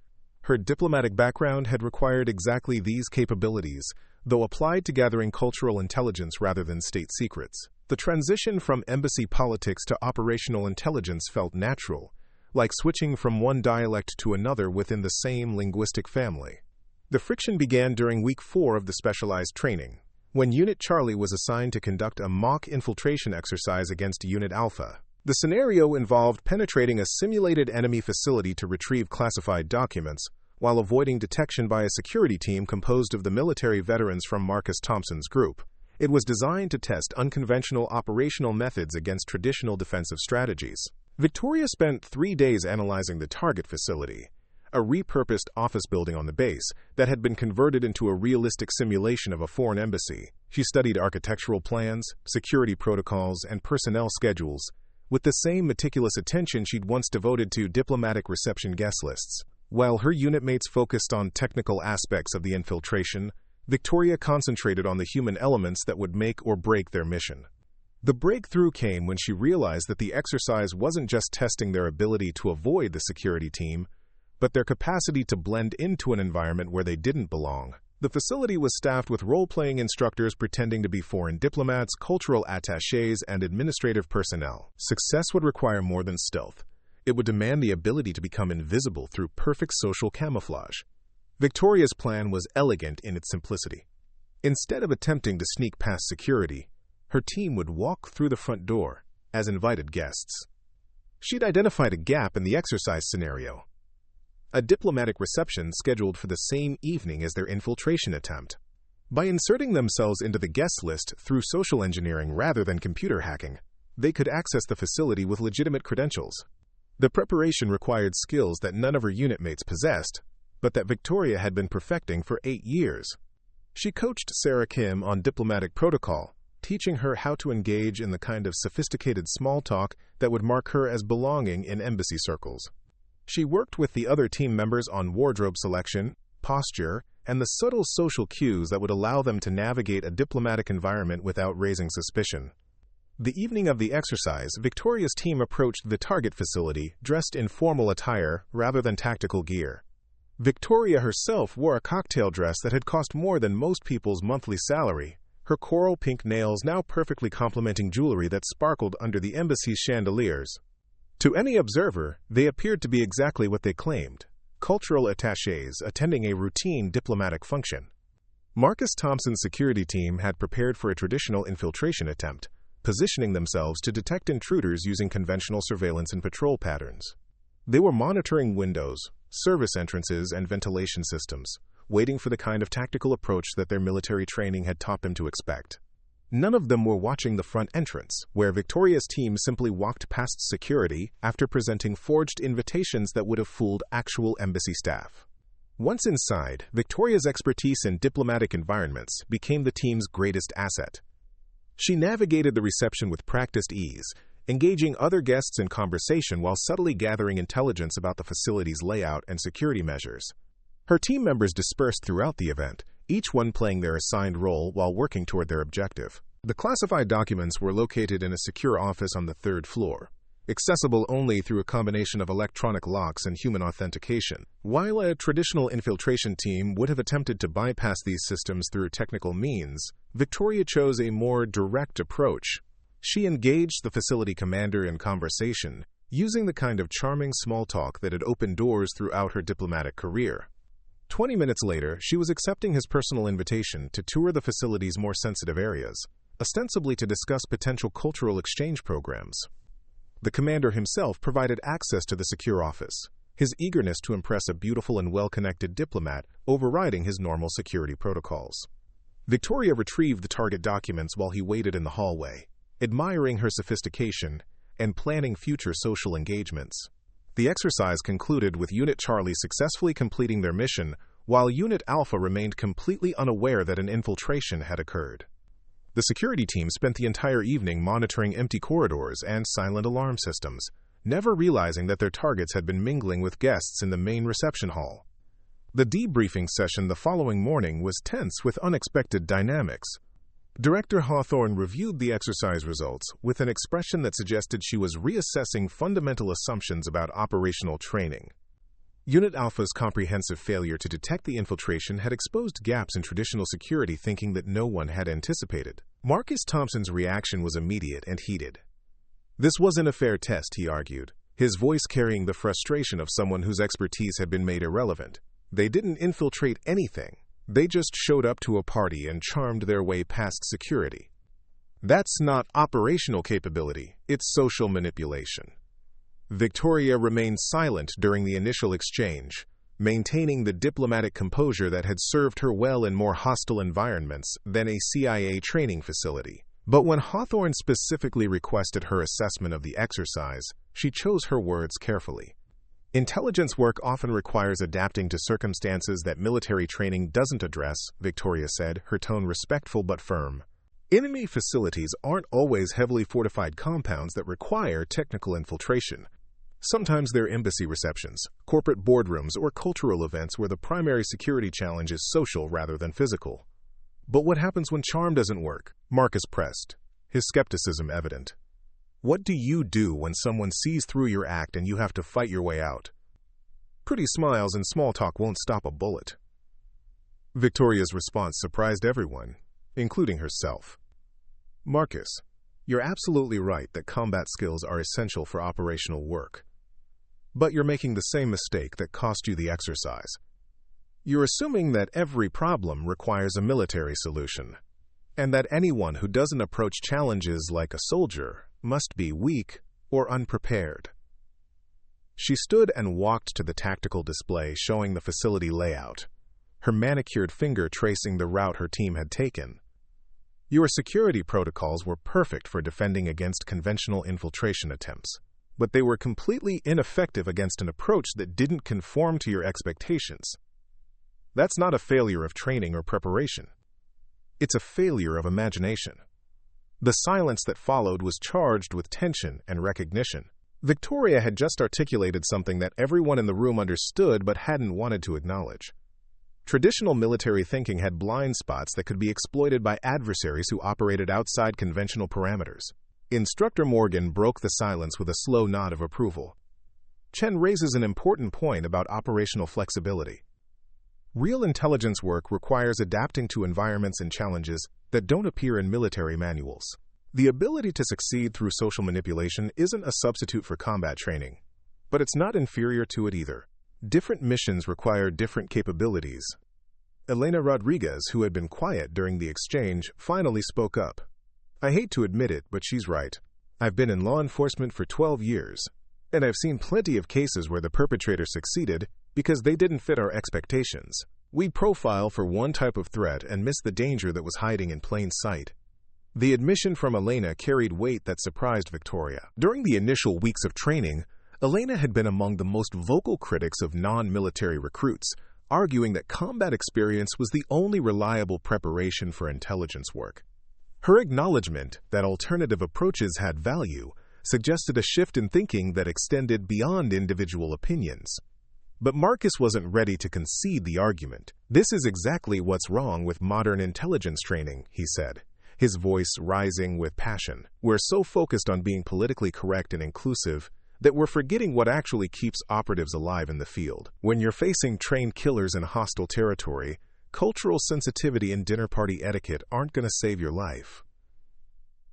Her diplomatic background had required exactly these capabilities, though applied to gathering cultural intelligence rather than state secrets. The transition from embassy politics to operational intelligence felt natural, like switching from one dialect to another within the same linguistic family. The friction began during week 4 of the specialized training, when Unit Charlie was assigned to conduct a mock infiltration exercise against Unit Alpha. The scenario involved penetrating a simulated enemy facility to retrieve classified documents, while avoiding detection by a security team composed of the military veterans from Marcus Thompson's group. It was designed to test unconventional operational methods against traditional defensive strategies. Victoria spent 3 days analyzing the target facility, a repurposed office building on the base that had been converted into a realistic simulation of a foreign embassy. She studied architectural plans, security protocols, and personnel schedules, with the same meticulous attention she'd once devoted to diplomatic reception guest lists. While her unit mates focused on technical aspects of the infiltration, Victoria concentrated on the human elements that would make or break their mission. The breakthrough came when she realized that the exercise wasn't just testing their ability to avoid the security team, but their capacity to blend into an environment where they didn't belong. The facility was staffed with role-playing instructors pretending to be foreign diplomats, cultural attachés, and administrative personnel. Success would require more than stealth. It would demand the ability to become invisible through perfect social camouflage. Victoria's plan was elegant in its simplicity. Instead of attempting to sneak past security, her team would walk through the front door as invited guests. She'd identified a gap in the exercise scenario, a diplomatic reception scheduled for the same evening as their infiltration attempt. By inserting themselves into the guest list through social engineering rather than computer hacking, they could access the facility with legitimate credentials. The preparation required skills that none of her unit mates possessed, but that Victoria had been perfecting for 8 years. She coached Sarah Kim on diplomatic protocol, teaching her how to engage in the kind of sophisticated small talk that would mark her as belonging in embassy circles. She worked with the other team members on wardrobe selection, posture, and the subtle social cues that would allow them to navigate a diplomatic environment without raising suspicion. The evening of the exercise, Victoria's team approached the target facility dressed in formal attire rather than tactical gear. Victoria herself wore a cocktail dress that had cost more than most people's monthly salary, her coral pink nails now perfectly complementing jewelry that sparkled under the embassy's chandeliers. To any observer, they appeared to be exactly what they claimed: cultural attachés attending a routine diplomatic function. Marcus Thompson's security team had prepared for a traditional infiltration attempt, positioning themselves to detect intruders using conventional surveillance and patrol patterns. They were monitoring windows, service entrances, and ventilation systems, waiting for the kind of tactical approach that their military training had taught them to expect. None of them were watching the front entrance, where Victoria's team simply walked past security after presenting forged invitations that would have fooled actual embassy staff. Once inside, Victoria's expertise in diplomatic environments became the team's greatest asset. She navigated the reception with practiced ease, engaging other guests in conversation while subtly gathering intelligence about the facility's layout and security measures. Her team members dispersed throughout the event, each one playing their assigned role while working toward their objective. The classified documents were located in a secure office on the 3rd floor, accessible only through a combination of electronic locks and human authentication. While a traditional infiltration team would have attempted to bypass these systems through technical means, Victoria chose a more direct approach. She engaged the facility commander in conversation, using the kind of charming small talk that had opened doors throughout her diplomatic career. 20 minutes later, she was accepting his personal invitation to tour the facility's more sensitive areas, ostensibly to discuss potential cultural exchange programs. The commander himself provided access to the secure office, his eagerness to impress a beautiful and well-connected diplomat overriding his normal security protocols. Victoria retrieved the target documents while he waited in the hallway, admiring her sophistication and planning future social engagements. The exercise concluded with Unit Charlie successfully completing their mission, while Unit Alpha remained completely unaware that an infiltration had occurred. The security team spent the entire evening monitoring empty corridors and silent alarm systems, never realizing that their targets had been mingling with guests in the main reception hall. The debriefing session the following morning was tense with unexpected dynamics. Director Hawthorne reviewed the exercise results with an expression that suggested she was reassessing fundamental assumptions about operational training. Unit Alpha's comprehensive failure to detect the infiltration had exposed gaps in traditional security thinking that no one had anticipated. Marcus Thompson's reaction was immediate and heated. This wasn't a fair test, he argued, his voice carrying the frustration of someone whose expertise had been made irrelevant. They didn't infiltrate anything. They just showed up to a party and charmed their way past security. That's not operational capability, it's social manipulation. Victoria remained silent during the initial exchange, maintaining the diplomatic composure that had served her well in more hostile environments than a CIA training facility. But when Hawthorne specifically requested her assessment of the exercise, she chose her words carefully. Intelligence work often requires adapting to circumstances that military training doesn't address, Victoria said, her tone respectful but firm. Enemy facilities aren't always heavily fortified compounds that require technical infiltration. Sometimes they're embassy receptions, corporate boardrooms, or cultural events where the primary security challenge is social rather than physical. But what happens when charm doesn't work? Marcus pressed, his skepticism evident. What do you do when someone sees through your act and you have to fight your way out? Pretty smiles and small talk won't stop a bullet. Victoria's response surprised everyone, including herself. Marcus, you're absolutely right that combat skills are essential for operational work. But you're making the same mistake that cost you the exercise. You're assuming that every problem requires a military solution, and that anyone who doesn't approach challenges like a soldier must be weak or unprepared. She stood and walked to the tactical display showing the facility layout, her manicured finger tracing the route her team had taken. Your security protocols were perfect for defending against conventional infiltration attempts, but they were completely ineffective against an approach that didn't conform to your expectations. That's not a failure of training or preparation. It's a failure of imagination. The silence that followed was charged with tension and recognition. Victoria had just articulated something that everyone in the room understood but hadn't wanted to acknowledge. Traditional military thinking had blind spots that could be exploited by adversaries who operated outside conventional parameters. Instructor Morgan broke the silence with a slow nod of approval. Chen raises an important point about operational flexibility. Real intelligence work requires adapting to environments and challenges that don't appear in military manuals. The ability to succeed through social manipulation isn't a substitute for combat training, but it's not inferior to it either. Different missions require different capabilities. Elena Rodriguez, who had been quiet during the exchange, finally spoke up. I hate to admit it, but she's right. I've been in law enforcement for 12 years, and I've seen plenty of cases where the perpetrator succeeded because they didn't fit our expectations. We'd profile for one type of threat and miss the danger that was hiding in plain sight. The admission from Elena carried weight that surprised Victoria. During the initial weeks of training, Elena had been among the most vocal critics of non-military recruits, arguing that combat experience was the only reliable preparation for intelligence work. Her acknowledgement that alternative approaches had value suggested a shift in thinking that extended beyond individual opinions. But Marcus wasn't ready to concede the argument. This is exactly what's wrong with modern intelligence training, he said, his voice rising with passion. We're so focused on being politically correct and inclusive that we're forgetting what actually keeps operatives alive in the field. When you're facing trained killers in hostile territory, cultural sensitivity and dinner party etiquette aren't going to save your life.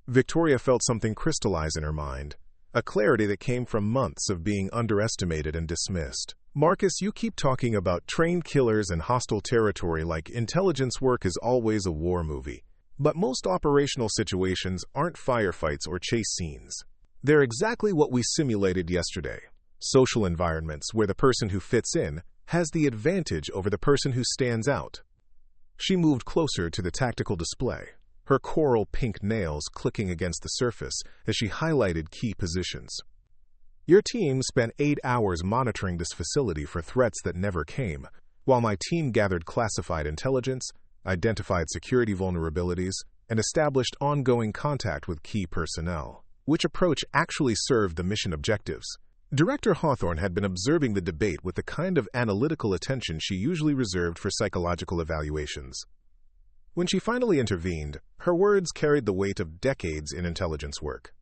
Victoria felt something crystallize in her mind, a clarity that came from months of being underestimated and dismissed. Marcus, you keep talking about trained killers and hostile territory like intelligence work is always a war movie. But most operational situations aren't firefights or chase scenes. They're exactly what we simulated yesterday. Social environments where the person who fits in has the advantage over the person who stands out. She moved closer to the tactical display, her coral pink nails clicking against the surface as she highlighted key positions. Your team spent 8 hours monitoring this facility for threats that never came, while my team gathered classified intelligence, identified security vulnerabilities, and established ongoing contact with key personnel. Which approach actually served the mission objectives? Director Hawthorne had been observing the debate with the kind of analytical attention she usually reserved for psychological evaluations. When she finally intervened, her words carried the weight of decades in intelligence work.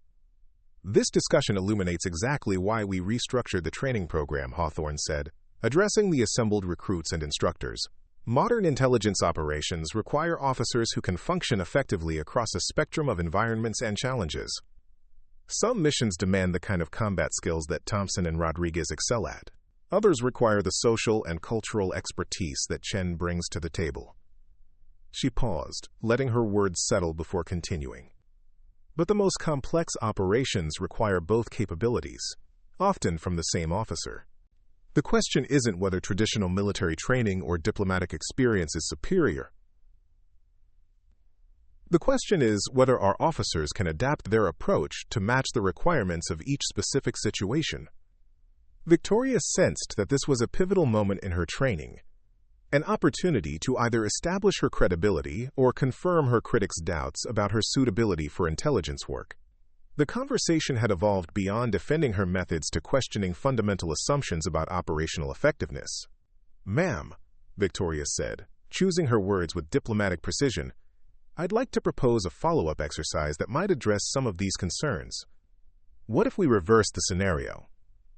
This discussion illuminates exactly why we restructured the training program, Hawthorne said, addressing the assembled recruits and instructors. Modern intelligence operations require officers who can function effectively across a spectrum of environments and challenges. Some missions demand the kind of combat skills that Thompson and Rodriguez excel at. Others require the social and cultural expertise that Chen brings to the table. She paused, letting her words settle before continuing. But the most complex operations require both capabilities, often from the same officer. The question isn't whether traditional military training or diplomatic experience is superior. The question is whether our officers can adapt their approach to match the requirements of each specific situation. Victoria sensed that this was a pivotal moment in her training, an opportunity to either establish her credibility or confirm her critics' doubts about her suitability for intelligence work. The conversation had evolved beyond defending her methods to questioning fundamental assumptions about operational effectiveness. "Ma'am," Victoria said, choosing her words with diplomatic precision, "I'd like to propose a follow-up exercise that might address some of these concerns. What if we reverse the scenario?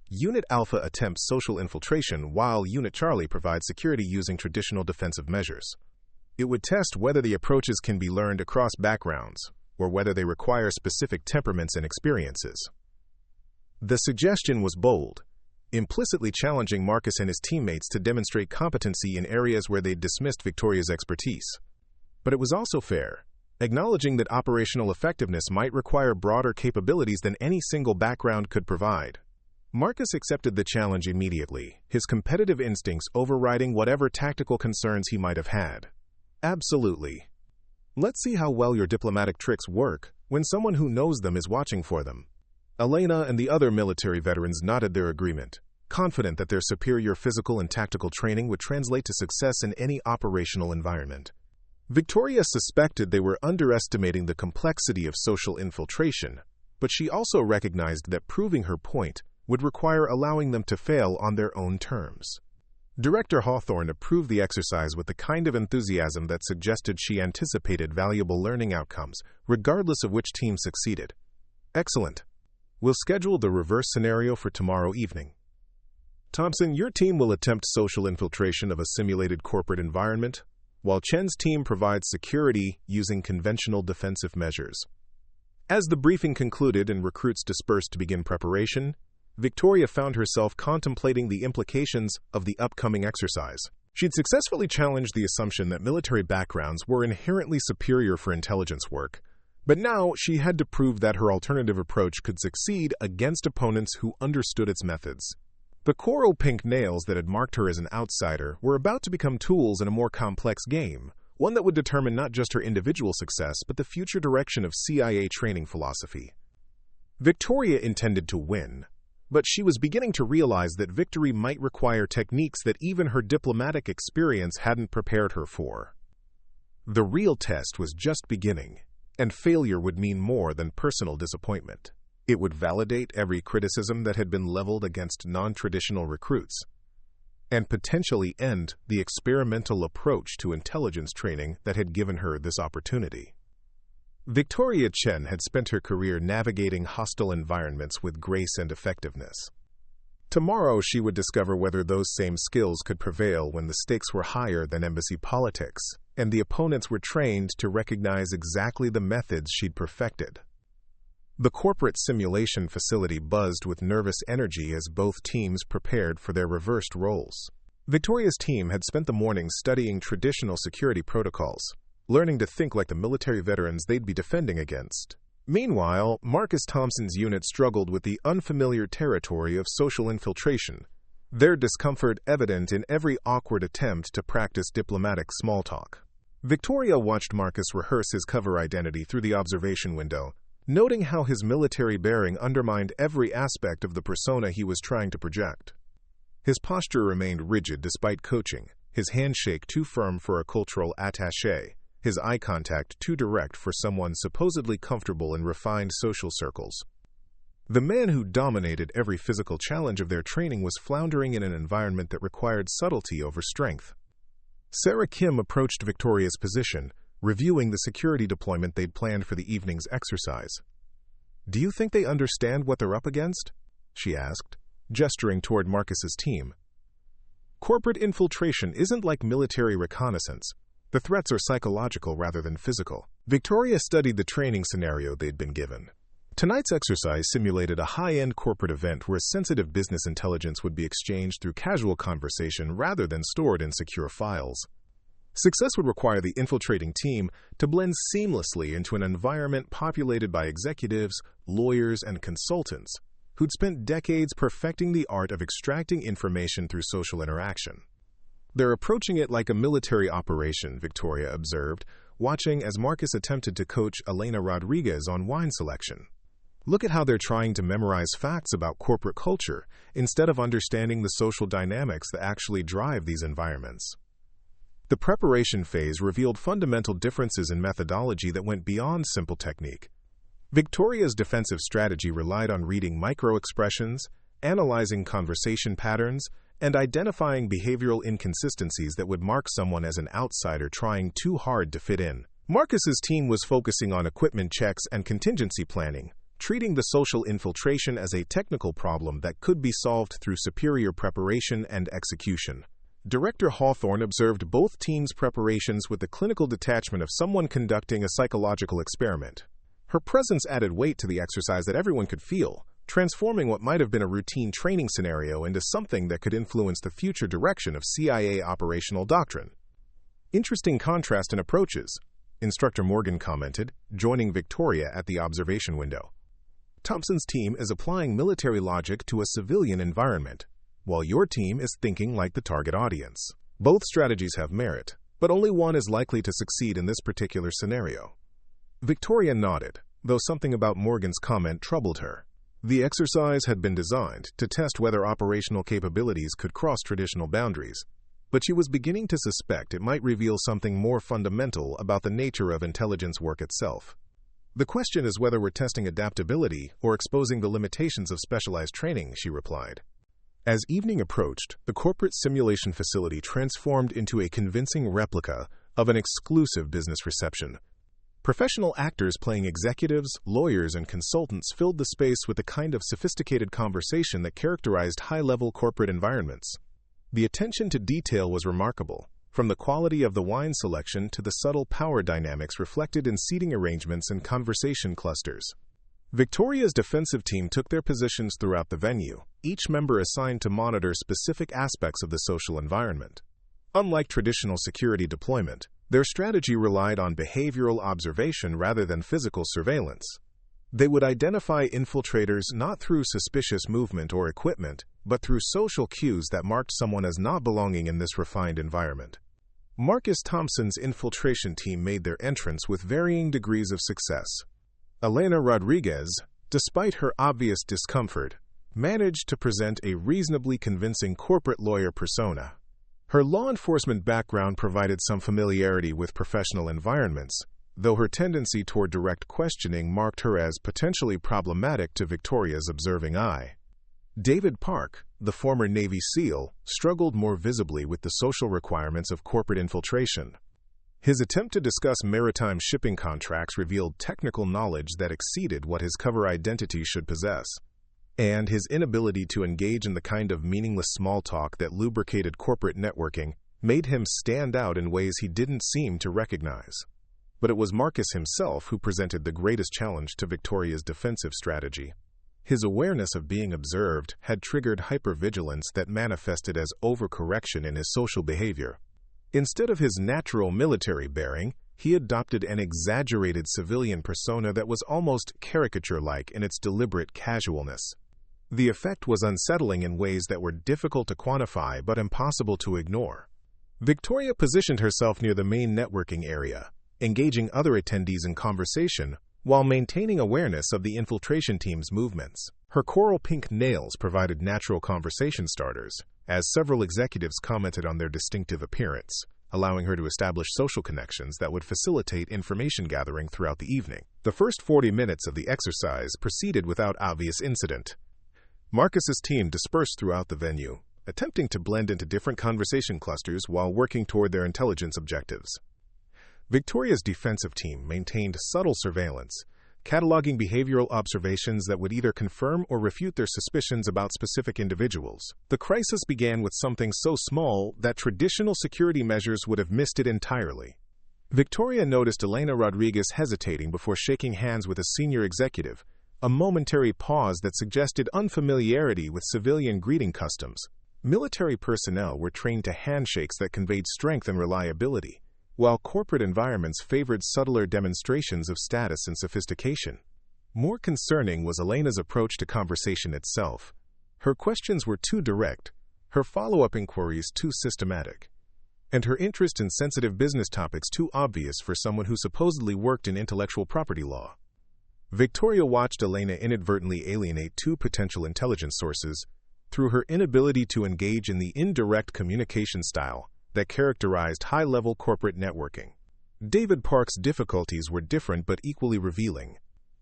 Unit Alpha attempts social infiltration while Unit Charlie provides security using traditional defensive measures. It would test whether the approaches can be learned across backgrounds, or whether they require specific temperaments and experiences." The suggestion was bold, implicitly challenging Marcus and his teammates to demonstrate competency in areas where they'd dismissed Victoria's expertise. But it was also fair, acknowledging that operational effectiveness might require broader capabilities than any single background could provide. Marcus accepted the challenge immediately, his competitive instincts overriding whatever tactical concerns he might have had. Absolutely. Let's see how well your diplomatic tricks work when someone who knows them is watching for them. Elena and the other military veterans nodded their agreement, confident that their superior physical and tactical training would translate to success in any operational environment. Victoria suspected they were underestimating the complexity of social infiltration, but she also recognized that proving her point would require allowing them to fail on their own terms. Director Hawthorne approved the exercise with the kind of enthusiasm that suggested she anticipated valuable learning outcomes, regardless of which team succeeded. Excellent. We'll schedule the reverse scenario for tomorrow evening. Thompson, your team will attempt social infiltration of a simulated corporate environment, while Chen's team provides security using conventional defensive measures. As the briefing concluded and recruits dispersed to begin preparation, Victoria found herself contemplating the implications of the upcoming exercise. She'd successfully challenged the assumption that military backgrounds were inherently superior for intelligence work, but now she had to prove that her alternative approach could succeed against opponents who understood its methods. The coral pink nails that had marked her as an outsider were about to become tools in a more complex game, one that would determine not just her individual success, but the future direction of CIA training philosophy. Victoria intended to win, but she was beginning to realize that victory might require techniques that even her diplomatic experience hadn't prepared her for. The real test was just beginning, and failure would mean more than personal disappointment. It would validate every criticism that had been leveled against non-traditional recruits, and potentially end the experimental approach to intelligence training that had given her this opportunity. Victoria Chen had spent her career navigating hostile environments with grace and effectiveness. Tomorrow she would discover whether those same skills could prevail when the stakes were higher than embassy politics, and the opponents were trained to recognize exactly the methods she'd perfected. The corporate simulation facility buzzed with nervous energy as both teams prepared for their reversed roles. Victoria's team had spent the morning studying traditional security protocols, learning to think like the military veterans they'd be defending against. Meanwhile, Marcus Thompson's unit struggled with the unfamiliar territory of social infiltration, their discomfort evident in every awkward attempt to practice diplomatic small talk. Victoria watched Marcus rehearse his cover identity through the observation window, noting how his military bearing undermined every aspect of the persona he was trying to project. His posture remained rigid despite coaching, his handshake too firm for a cultural attaché, his eye contact too direct for someone supposedly comfortable in refined social circles. The man who dominated every physical challenge of their training was floundering in an environment that required subtlety over strength. Sarah Kim approached Victoria's position, reviewing the security deployment they'd planned for the evening's exercise. "Do you think they understand what they're up against?" she asked, gesturing toward Marcus's team. "Corporate infiltration isn't like military reconnaissance. The threats are psychological rather than physical." Victoria studied the training scenario they'd been given. Tonight's exercise simulated a high-end corporate event where sensitive business intelligence would be exchanged through casual conversation rather than stored in secure files. Success would require the infiltrating team to blend seamlessly into an environment populated by executives, lawyers, and consultants who'd spent decades perfecting the art of extracting information through social interaction. "They're approaching it like a military operation," Victoria observed, watching as Marcus attempted to coach Elena Rodriguez on wine selection. "Look at how they're trying to memorize facts about corporate culture instead of understanding the social dynamics that actually drive these environments." The preparation phase revealed fundamental differences in methodology that went beyond simple technique. Victoria's defensive strategy relied on reading micro-expressions, analyzing conversation patterns, and identifying behavioral inconsistencies that would mark someone as an outsider trying too hard to fit in. Marcus's team was focusing on equipment checks and contingency planning, treating the social infiltration as a technical problem that could be solved through superior preparation and execution. Director Hawthorne observed both teams' preparations with the clinical detachment of someone conducting a psychological experiment. Her presence added weight to the exercise that everyone could feel, transforming what might have been a routine training scenario into something that could influence the future direction of CIA operational doctrine. Interesting contrast in approaches, Instructor Morgan commented, joining Victoria at the observation window. Thompson's team is applying military logic to a civilian environment, while your team is thinking like the target audience. Both strategies have merit, but only one is likely to succeed in this particular scenario. Victoria nodded, though something about Morgan's comment troubled her. The exercise had been designed to test whether operational capabilities could cross traditional boundaries, but she was beginning to suspect it might reveal something more fundamental about the nature of intelligence work itself. The question is whether we're testing adaptability or exposing the limitations of specialized training, she replied. As evening approached, the corporate simulation facility transformed into a convincing replica of an exclusive business reception. Professional actors playing executives, lawyers, and consultants filled the space with the kind of sophisticated conversation that characterized high-level corporate environments. The attention to detail was remarkable, from the quality of the wine selection to the subtle power dynamics reflected in seating arrangements and conversation clusters. Victoria's defensive team took their positions throughout the venue, each member assigned to monitor specific aspects of the social environment. Unlike traditional security deployment, their strategy relied on behavioral observation rather than physical surveillance. They would identify infiltrators not through suspicious movement or equipment, but through social cues that marked someone as not belonging in this refined environment. Marcus Thompson's infiltration team made their entrance with varying degrees of success. Elena Rodriguez, despite her obvious discomfort, managed to present a reasonably convincing corporate lawyer persona. Her law enforcement background provided some familiarity with professional environments, though her tendency toward direct questioning marked her as potentially problematic to Victoria's observing eye. David Park, the former Navy SEAL, struggled more visibly with the social requirements of corporate infiltration. His attempt to discuss maritime shipping contracts revealed technical knowledge that exceeded what his cover identity should possess, and his inability to engage in the kind of meaningless small talk that lubricated corporate networking made him stand out in ways he didn't seem to recognize. But it was Marcus himself who presented the greatest challenge to Victoria's defensive strategy. His awareness of being observed had triggered hypervigilance that manifested as overcorrection in his social behavior. Instead of his natural military bearing, he adopted an exaggerated civilian persona that was almost caricature-like in its deliberate casualness. The effect was unsettling in ways that were difficult to quantify but impossible to ignore. Victoria positioned herself near the main networking area, engaging other attendees in conversation while maintaining awareness of the infiltration team's movements. Her coral pink nails provided natural conversation starters, as several executives commented on their distinctive appearance, allowing her to establish social connections that would facilitate information gathering throughout the evening. The first 40 minutes of the exercise proceeded without obvious incident. Marcus's team dispersed throughout the venue, attempting to blend into different conversation clusters while working toward their intelligence objectives. Victoria's defensive team maintained subtle surveillance, cataloging behavioral observations that would either confirm or refute their suspicions about specific individuals. The crisis began with something so small that traditional security measures would have missed it entirely. Victoria noticed Elena Rodriguez hesitating before shaking hands with a senior executive, a momentary pause that suggested unfamiliarity with civilian greeting customs. Military personnel were trained to handshakes that conveyed strength and reliability, while corporate environments favored subtler demonstrations of status and sophistication. More concerning was Elena's approach to conversation itself. Her questions were too direct, her follow-up inquiries too systematic, and her interest in sensitive business topics too obvious for someone who supposedly worked in intellectual property law. Victoria watched Elena inadvertently alienate two potential intelligence sources through her inability to engage in the indirect communication style that characterized high-level corporate networking. David Park's difficulties were different but equally revealing.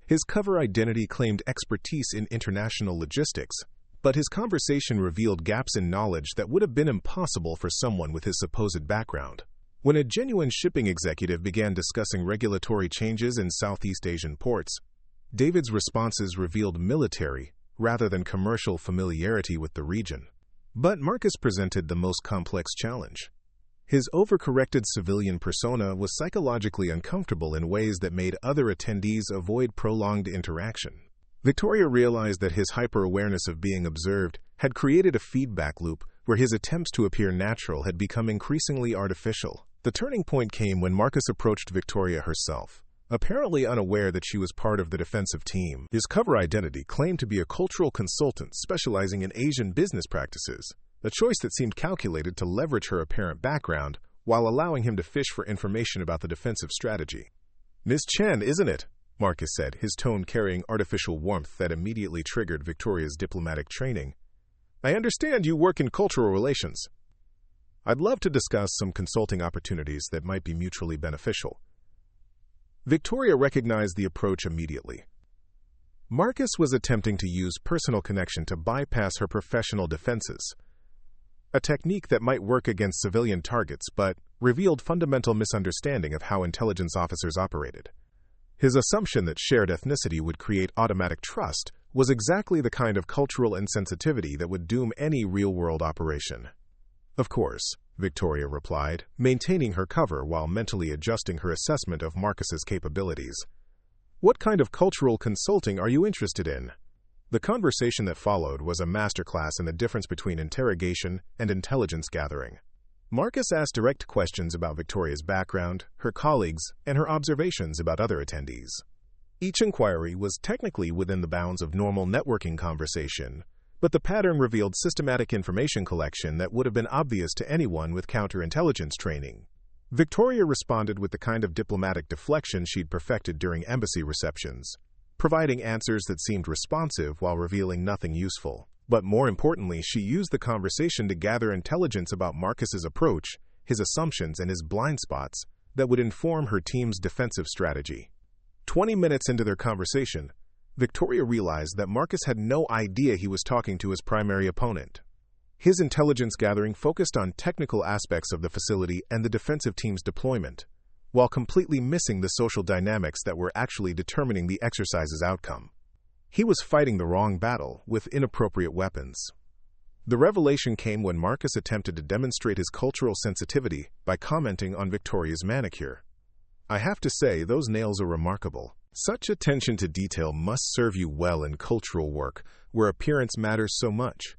His cover identity claimed expertise in international logistics, but his conversation revealed gaps in knowledge that would have been impossible for someone with his supposed background. When a genuine shipping executive began discussing regulatory changes in Southeast Asian ports, David's responses revealed military rather than commercial familiarity with the region. But Marcus presented the most complex challenge. His overcorrected civilian persona was psychologically uncomfortable in ways that made other attendees avoid prolonged interaction. Victoria realized that his hyper-awareness of being observed had created a feedback loop where his attempts to appear natural had become increasingly artificial. The turning point came when Marcus approached Victoria herself, apparently unaware that she was part of the defensive team. His cover identity claimed to be a cultural consultant specializing in Asian business practices, a choice that seemed calculated to leverage her apparent background while allowing him to fish for information about the defensive strategy. "Miss Chen, isn't it?" Marcus said, his tone carrying artificial warmth that immediately triggered Victoria's diplomatic training. "I understand you work in cultural relations. I'd love to discuss some consulting opportunities that might be mutually beneficial." Victoria recognized the approach immediately. Marcus was attempting to use personal connection to bypass her professional defenses, a technique that might work against civilian targets but revealed fundamental misunderstanding of how intelligence officers operated. His assumption that shared ethnicity would create automatic trust was exactly the kind of cultural insensitivity that would doom any real-world operation. "Of course," Victoria replied, maintaining her cover while mentally adjusting her assessment of Marcus's capabilities. "What kind of cultural consulting are you interested in?" The conversation that followed was a masterclass in the difference between interrogation and intelligence gathering. Marcus asked direct questions about Victoria's background, her colleagues, and her observations about other attendees. Each inquiry was technically within the bounds of normal networking conversation, but the pattern revealed systematic information collection that would have been obvious to anyone with counterintelligence training. Victoria responded with the kind of diplomatic deflection she'd perfected during embassy receptions, providing answers that seemed responsive while revealing nothing useful. But more importantly, she used the conversation to gather intelligence about Marcus's approach, his assumptions, and his blind spots that would inform her team's defensive strategy. 20 minutes into their conversation, Victoria realized that Marcus had no idea he was talking to his primary opponent. His intelligence gathering focused on technical aspects of the facility and the defensive team's deployment, while completely missing the social dynamics that were actually determining the exercise's outcome. He was fighting the wrong battle with inappropriate weapons. The revelation came when Marcus attempted to demonstrate his cultural sensitivity by commenting on Victoria's manicure. "I have to say, those nails are remarkable. Such attention to detail must serve you well in cultural work, where appearance matters so much."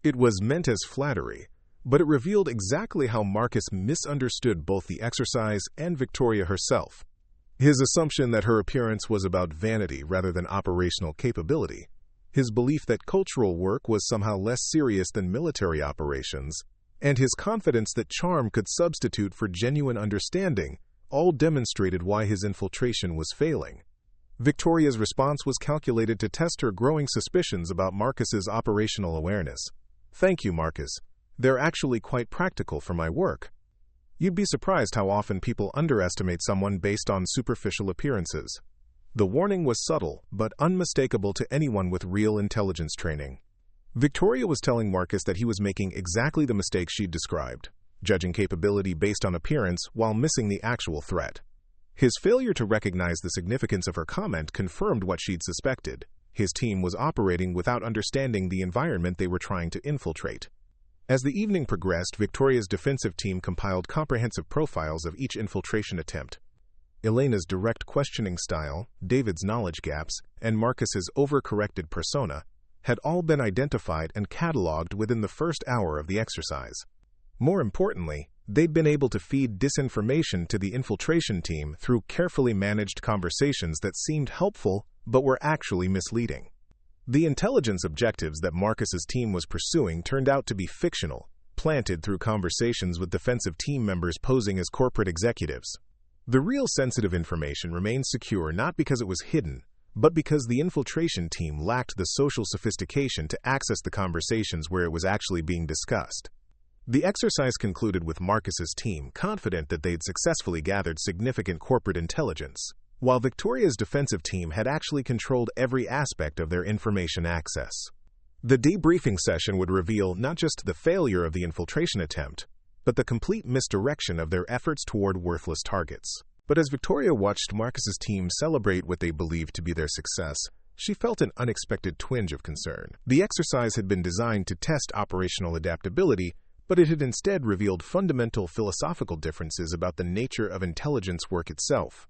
It was meant as flattery, but it revealed exactly how Marcus misunderstood both the exercise and Victoria herself. His assumption that her appearance was about vanity rather than operational capability, his belief that cultural work was somehow less serious than military operations, and his confidence that charm could substitute for genuine understanding all demonstrated why his infiltration was failing. Victoria's response was calculated to test her growing suspicions about Marcus's operational awareness. "Thank you, Marcus. They're actually quite practical for my work." You'd be surprised how often people underestimate someone based on superficial appearances. The warning was subtle, but unmistakable to anyone with real intelligence training. Victoria was telling Marcus that he was making exactly the mistake she'd described, judging capability based on appearance while missing the actual threat. His failure to recognize the significance of her comment confirmed what she'd suspected. His team was operating without understanding the environment they were trying to infiltrate. As the evening progressed, Victoria's defensive team compiled comprehensive profiles of each infiltration attempt. Elena's direct questioning style, David's knowledge gaps, and Marcus's overcorrected persona had all been identified and cataloged within the first hour of the exercise. More importantly, they'd been able to feed disinformation to the infiltration team through carefully managed conversations that seemed helpful but were actually misleading. The intelligence objectives that Marcus's team was pursuing turned out to be fictional, planted through conversations with defensive team members posing as corporate executives. The real sensitive information remained secure not because it was hidden, but because the infiltration team lacked the social sophistication to access the conversations where it was actually being discussed. The exercise concluded with Marcus's team confident that they'd successfully gathered significant corporate intelligence, while Victoria's defensive team had actually controlled every aspect of their information access. The debriefing session would reveal not just the failure of the infiltration attempt, but the complete misdirection of their efforts toward worthless targets. But as Victoria watched Marcus's team celebrate what they believed to be their success, she felt an unexpected twinge of concern. The exercise had been designed to test operational adaptability, but it had instead revealed fundamental philosophical differences about the nature of intelligence work itself.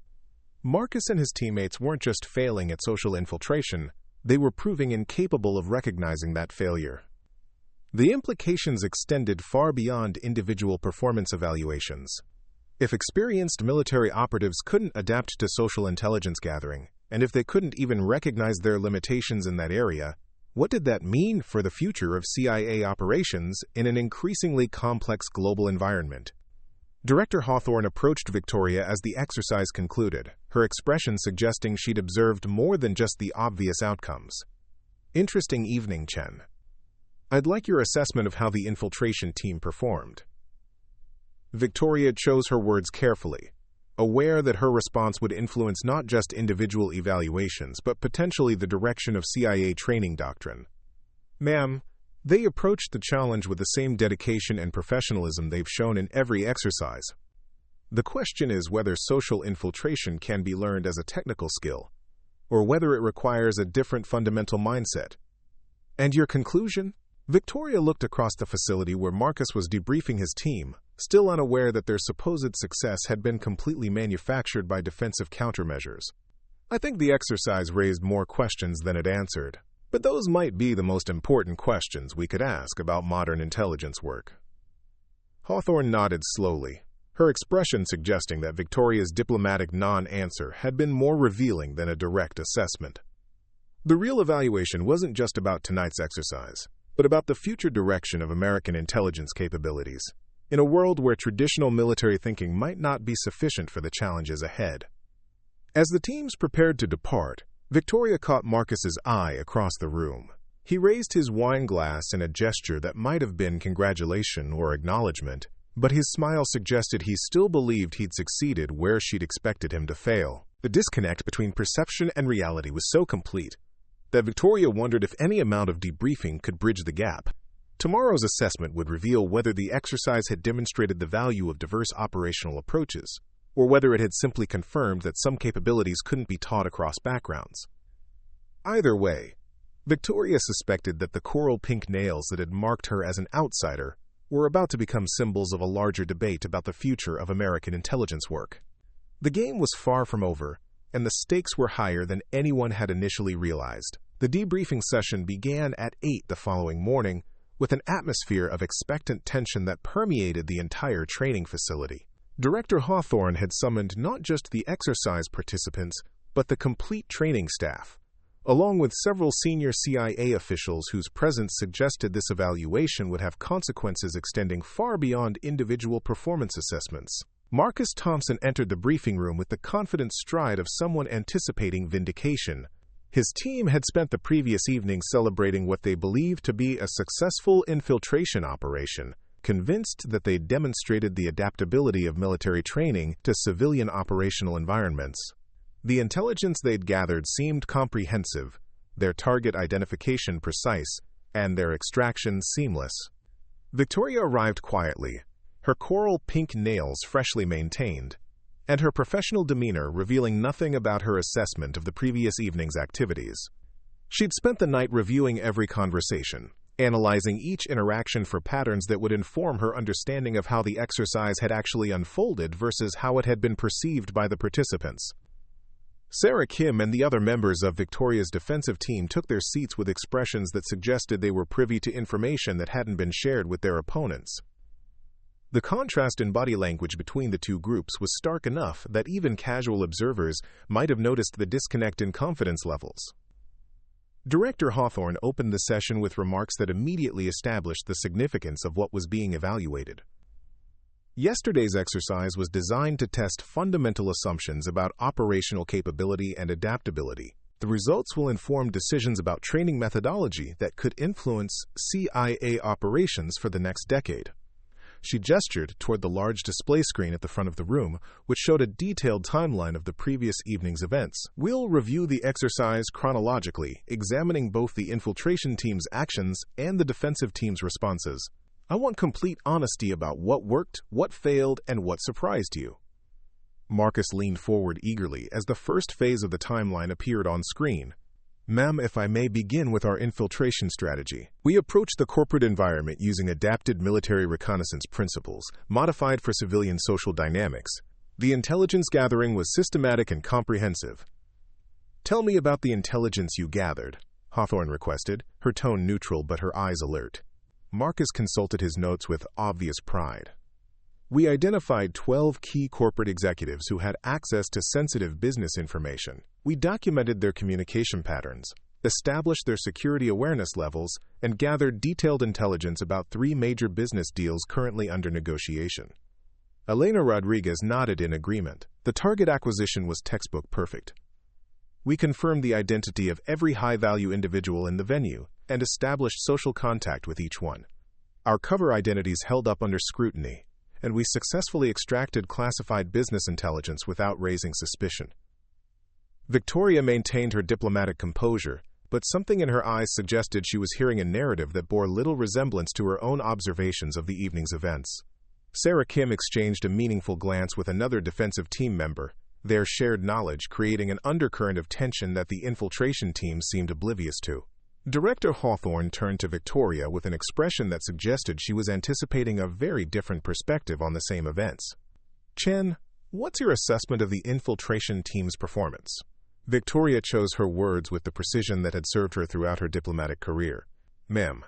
Marcus and his teammates weren't just failing at social infiltration, they were proving incapable of recognizing that failure. The implications extended far beyond individual performance evaluations. If experienced military operatives couldn't adapt to social intelligence gathering, and if they couldn't even recognize their limitations in that area, what did that mean for the future of CIA operations in an increasingly complex global environment? Director Hawthorne approached Victoria as the exercise concluded, her expression suggesting she'd observed more than just the obvious outcomes. Interesting evening, Chen. I'd like your assessment of how the infiltration team performed. Victoria chose her words carefully, aware that her response would influence not just individual evaluations, but potentially the direction of CIA training doctrine. Ma'am, they approached the challenge with the same dedication and professionalism they've shown in every exercise. The question is whether social infiltration can be learned as a technical skill, or whether it requires a different fundamental mindset. And your conclusion? Victoria looked across the facility where Marcus was debriefing his team, still unaware that their supposed success had been completely manufactured by defensive countermeasures. I think the exercise raised more questions than it answered, but those might be the most important questions we could ask about modern intelligence work. Hawthorne nodded slowly, her expression suggesting that Victoria's diplomatic non-answer had been more revealing than a direct assessment. The real evaluation wasn't just about tonight's exercise, but about the future direction of American intelligence capabilities, in a world where traditional military thinking might not be sufficient for the challenges ahead. As the teams prepared to depart, Victoria caught Marcus's eye across the room. He raised his wine glass in a gesture that might have been congratulation or acknowledgement, but his smile suggested he still believed he'd succeeded where she'd expected him to fail. The disconnect between perception and reality was so complete that Victoria wondered if any amount of debriefing could bridge the gap. Tomorrow's assessment would reveal whether the exercise had demonstrated the value of diverse operational approaches, or whether it had simply confirmed that some capabilities couldn't be taught across backgrounds. Either way, Victoria suspected that the coral pink nails that had marked her as an outsider were about to become symbols of a larger debate about the future of American intelligence work. The game was far from over, and the stakes were higher than anyone had initially realized. The debriefing session began at 8 the following morning, with an atmosphere of expectant tension that permeated the entire training facility. Director Hawthorne had summoned not just the exercise participants, but the complete training staff, along with several senior CIA officials whose presence suggested this evaluation would have consequences extending far beyond individual performance assessments. Marcus Thompson entered the briefing room with the confident stride of someone anticipating vindication. His team had spent the previous evening celebrating what they believed to be a successful infiltration operation, convinced that they demonstrated the adaptability of military training to civilian operational environments. The intelligence they'd gathered seemed comprehensive, their target identification precise, and their extraction seamless. Victoria arrived quietly, her coral pink nails freshly maintained, and her professional demeanor revealing nothing about her assessment of the previous evening's activities. She'd spent the night reviewing every conversation, analyzing each interaction for patterns that would inform her understanding of how the exercise had actually unfolded versus how it had been perceived by the participants. Sarah Kim and the other members of Victoria's defensive team took their seats with expressions that suggested they were privy to information that hadn't been shared with their opponents. The contrast in body language between the two groups was stark enough that even casual observers might have noticed the disconnect in confidence levels. Director Hawthorne opened the session with remarks that immediately established the significance of what was being evaluated. Yesterday's exercise was designed to test fundamental assumptions about operational capability and adaptability. The results will inform decisions about training methodology that could influence CIA operations for the next decade. She gestured toward the large display screen at the front of the room, which showed a detailed timeline of the previous evening's events. We'll review the exercise chronologically, examining both the infiltration team's actions and the defensive team's responses. I want complete honesty about what worked, what failed, and what surprised you. Marcus leaned forward eagerly as the first phase of the timeline appeared on screen. Ma'am, if I may begin with our infiltration strategy. We approached the corporate environment using adapted military reconnaissance principles, modified for civilian social dynamics. The intelligence gathering was systematic and comprehensive. Tell me about the intelligence you gathered. Hawthorne requested, her tone neutral but her eyes alert. Marcus consulted his notes with obvious pride. We identified 12 key corporate executives who had access to sensitive business information. We documented their communication patterns, established their security awareness levels, and gathered detailed intelligence about 3 major business deals currently under negotiation. Elena Rodriguez nodded in agreement. The target acquisition was textbook perfect. We confirmed the identity of every high-value individual in the venue and established social contact with each one. Our cover identities held up under scrutiny, and we successfully extracted classified business intelligence without raising suspicion. Victoria maintained her diplomatic composure, but something in her eyes suggested she was hearing a narrative that bore little resemblance to her own observations of the evening's events. Sarah Kim exchanged a meaningful glance with another defensive team member, their shared knowledge creating an undercurrent of tension that the infiltration team seemed oblivious to. Director Hawthorne turned to Victoria with an expression that suggested she was anticipating a very different perspective on the same events. Chen, what's your assessment of the infiltration team's performance? Victoria chose her words with the precision that had served her throughout her diplomatic career. Ma'am,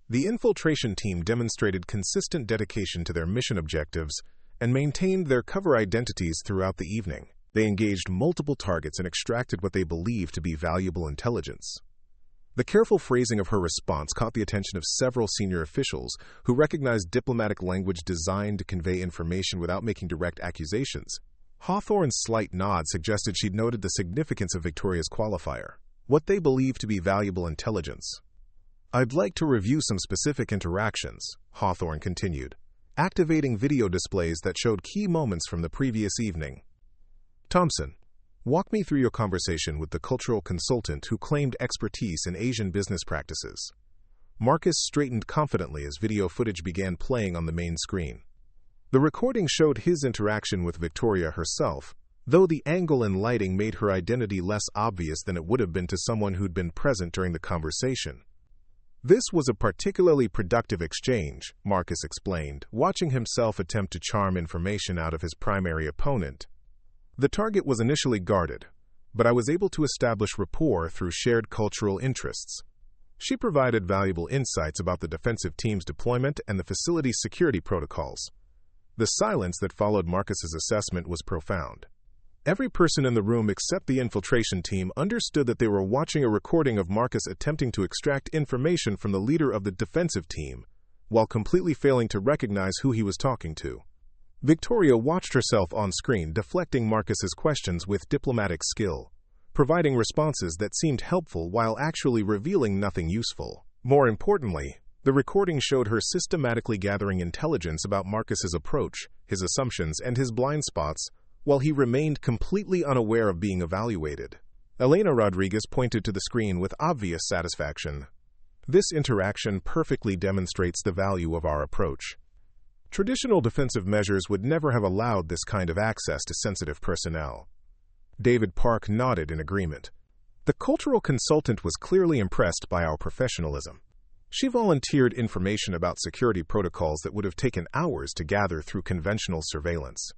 the infiltration team demonstrated consistent dedication to their mission objectives and maintained their cover identities throughout the evening. They engaged multiple targets and extracted what they believed to be valuable intelligence. The careful phrasing of her response caught the attention of several senior officials who recognized diplomatic language designed to convey information without making direct accusations. Hawthorne's slight nod suggested she'd noted the significance of Victoria's qualifier, what they believed to be valuable intelligence. I'd like to review some specific interactions, Hawthorne continued, activating video displays that showed key moments from the previous evening. Thompson, walk me through your conversation with the cultural consultant who claimed expertise in Asian business practices. Marcus straightened confidently as video footage began playing on the main screen. The recording showed his interaction with Victoria herself, though the angle and lighting made her identity less obvious than it would have been to someone who'd been present during the conversation. This was a particularly productive exchange, Marcus explained, watching himself attempt to charm information out of his primary opponent. The target was initially guarded, but I was able to establish rapport through shared cultural interests. She provided valuable insights about the defensive team's deployment and the facility's security protocols. The silence that followed Marcus's assessment was profound. Every person in the room except the infiltration team understood that they were watching a recording of Marcus attempting to extract information from the leader of the defensive team, while completely failing to recognize who he was talking to. Victoria watched herself on screen deflecting Marcus's questions with diplomatic skill, providing responses that seemed helpful while actually revealing nothing useful. More importantly, the recording showed her systematically gathering intelligence about Marcus's approach, his assumptions, and his blind spots, while he remained completely unaware of being evaluated. Elena Rodriguez pointed to the screen with obvious satisfaction. This interaction perfectly demonstrates the value of our approach. Traditional defensive measures would never have allowed this kind of access to sensitive personnel. David Park nodded in agreement. The cultural consultant was clearly impressed by our professionalism. She volunteered information about security protocols that would have taken hours to gather through conventional surveillance.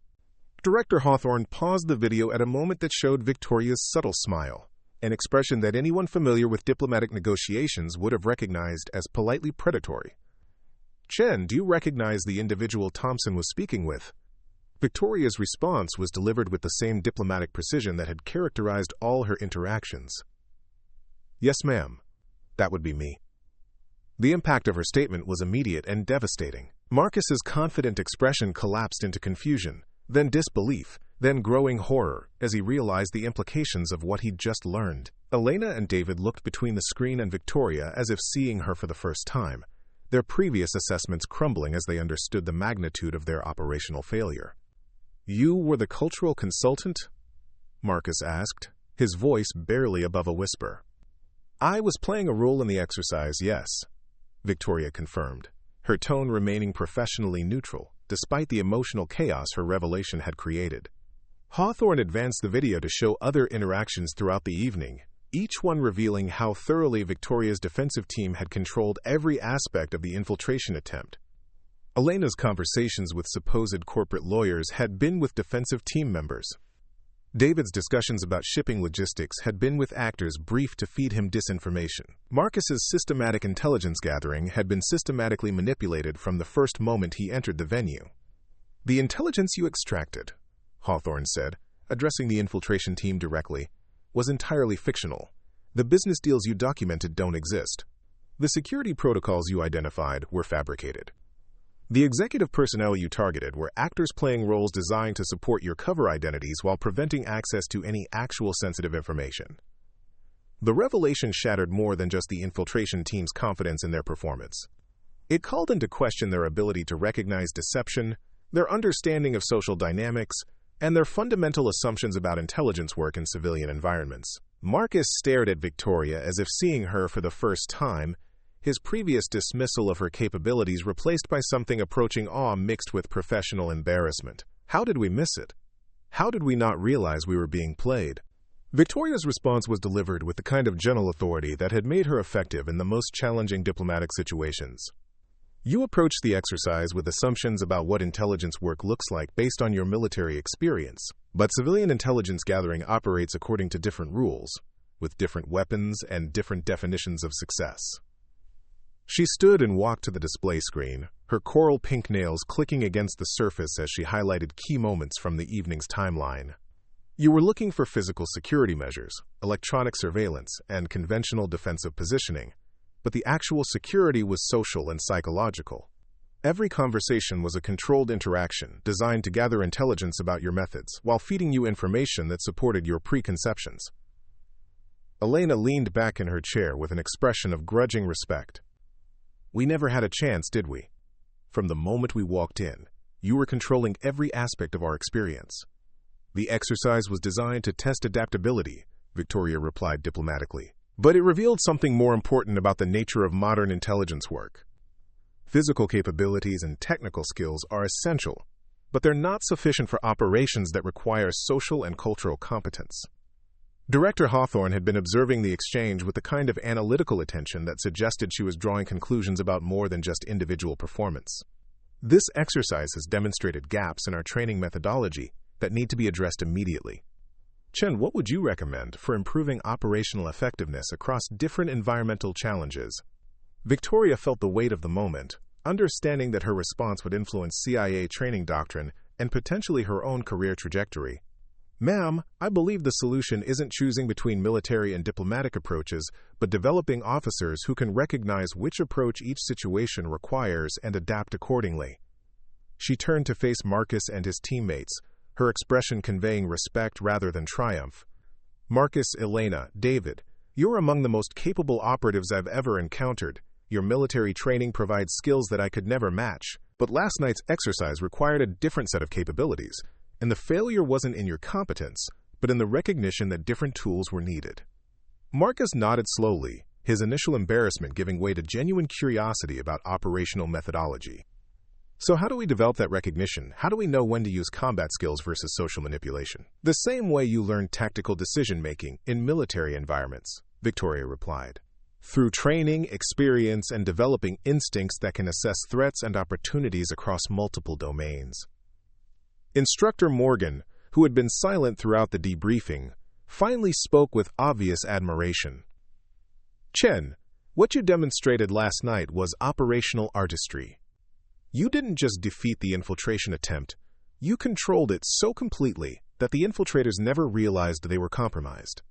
Director Hawthorne paused the video at a moment that showed Victoria's subtle smile, an expression that anyone familiar with diplomatic negotiations would have recognized as politely predatory. Chen, do you recognize the individual Thompson was speaking with? Victoria's response was delivered with the same diplomatic precision that had characterized all her interactions. Yes, ma'am. That would be me. The impact of her statement was immediate and devastating. Marcus's confident expression collapsed into confusion, then disbelief, then growing horror, as he realized the implications of what he'd just learned. Elena and David looked between the screen and Victoria as if seeing her for the first time, their previous assessments crumbling as they understood the magnitude of their operational failure. You were the cultural consultant? Marcus asked, his voice barely above a whisper. I was playing a role in the exercise, yes, Victoria confirmed, her tone remaining professionally neutral, despite the emotional chaos her revelation had created. Hawthorne advanced the video to show other interactions throughout the evening, each one revealing how thoroughly Victoria's defensive team had controlled every aspect of the infiltration attempt. Elena's conversations with supposed corporate lawyers had been with defensive team members. David's discussions about shipping logistics had been with actors briefed to feed him disinformation. Marcus's systematic intelligence gathering had been systematically manipulated from the first moment he entered the venue. "The intelligence you extracted," Hawthorne said, addressing the infiltration team directly, "was entirely fictional. The business deals you documented don't exist. The security protocols you identified were fabricated. The executive personnel you targeted were actors playing roles designed to support your cover identities while preventing access to any actual sensitive information." The revelation shattered more than just the infiltration team's confidence in their performance. It called into question their ability to recognize deception, their understanding of social dynamics, and their fundamental assumptions about intelligence work in civilian environments. Marcus stared at Victoria as if seeing her for the first time, his previous dismissal of her capabilities replaced by something approaching awe mixed with professional embarrassment. How did we miss it? How did we not realize we were being played? Victoria's response was delivered with the kind of gentle authority that had made her effective in the most challenging diplomatic situations. "You approached the exercise with assumptions about what intelligence work looks like based on your military experience, but civilian intelligence gathering operates according to different rules, with different weapons and different definitions of success." She stood and walked to the display screen, her coral pink nails clicking against the surface as she highlighted key moments from the evening's timeline. "You were looking for physical security measures, electronic surveillance, and conventional defensive positioning, but the actual security was social and psychological. Every conversation was a controlled interaction designed to gather intelligence about your methods while feeding you information that supported your preconceptions." Elena leaned back in her chair with an expression of grudging respect. "We never had a chance, did we? From the moment we walked in, you were controlling every aspect of our experience." "The exercise was designed to test adaptability," Victoria replied diplomatically. "But it revealed something more important about the nature of modern intelligence work. Physical capabilities and technical skills are essential, but they're not sufficient for operations that require social and cultural competence." Director Hawthorne had been observing the exchange with the kind of analytical attention that suggested she was drawing conclusions about more than just individual performance. "This exercise has demonstrated gaps in our training methodology that need to be addressed immediately. Chen, what would you recommend for improving operational effectiveness across different environmental challenges?" Victoria felt the weight of the moment, understanding that her response would influence CIA training doctrine and potentially her own career trajectory. "Ma'am, I believe the solution isn't choosing between military and diplomatic approaches, but developing officers who can recognize which approach each situation requires and adapt accordingly." She turned to face Marcus and his teammates, her expression conveying respect rather than triumph. "Marcus, Elena, David, you're among the most capable operatives I've ever encountered. Your military training provides skills that I could never match, but last night's exercise required a different set of capabilities. And the failure wasn't in your competence, but in the recognition that different tools were needed." Marcus nodded slowly, his initial embarrassment giving way to genuine curiosity about operational methodology. "So how do we develop that recognition? How do we know when to use combat skills versus social manipulation?" "The same way you learn tactical decision-making in military environments," Victoria replied. "Through training, experience, and developing instincts that can assess threats and opportunities across multiple domains." Instructor Morgan, who had been silent throughout the debriefing, finally spoke with obvious admiration. "Chen, what you demonstrated last night was operational artistry. You didn't just defeat the infiltration attempt, you controlled it so completely that the infiltrators never realized they were compromised.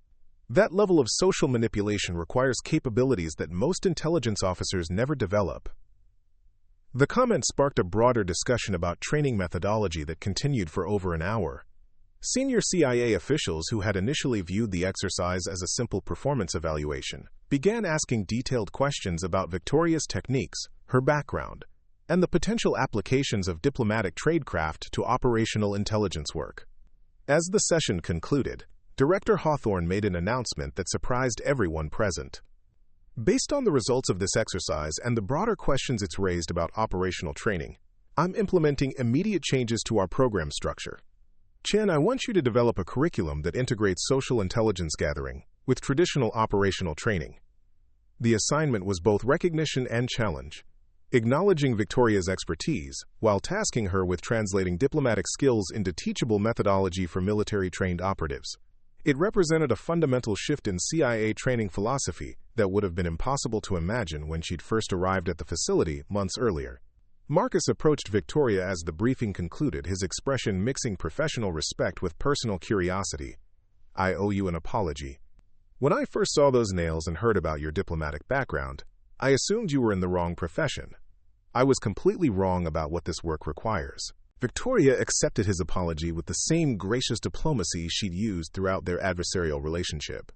That level of social manipulation requires capabilities that most intelligence officers never develop." The comment sparked a broader discussion about training methodology that continued for over an hour. Senior CIA officials who had initially viewed the exercise as a simple performance evaluation began asking detailed questions about Victoria's techniques, her background, and the potential applications of diplomatic tradecraft to operational intelligence work. As the session concluded, Director Hawthorne made an announcement that surprised everyone present. "Based on the results of this exercise and the broader questions it's raised about operational training, I'm implementing immediate changes to our program structure. Chen, I want you to develop a curriculum that integrates social intelligence gathering with traditional operational training." The assignment was both recognition and challenge. acknowledging Victoria's expertise while tasking her with translating diplomatic skills into teachable methodology for military-trained operatives. It represented a fundamental shift in CIA training philosophy that would have been impossible to imagine when she'd first arrived at the facility months earlier. Marcus approached Victoria as the briefing concluded, his expression mixing professional respect with personal curiosity. "I owe you an apology. When I first saw those nails and heard about your diplomatic background, I assumed you were in the wrong profession. I was completely wrong about what this work requires." Victoria accepted his apology with the same gracious diplomacy she'd used throughout their adversarial relationship.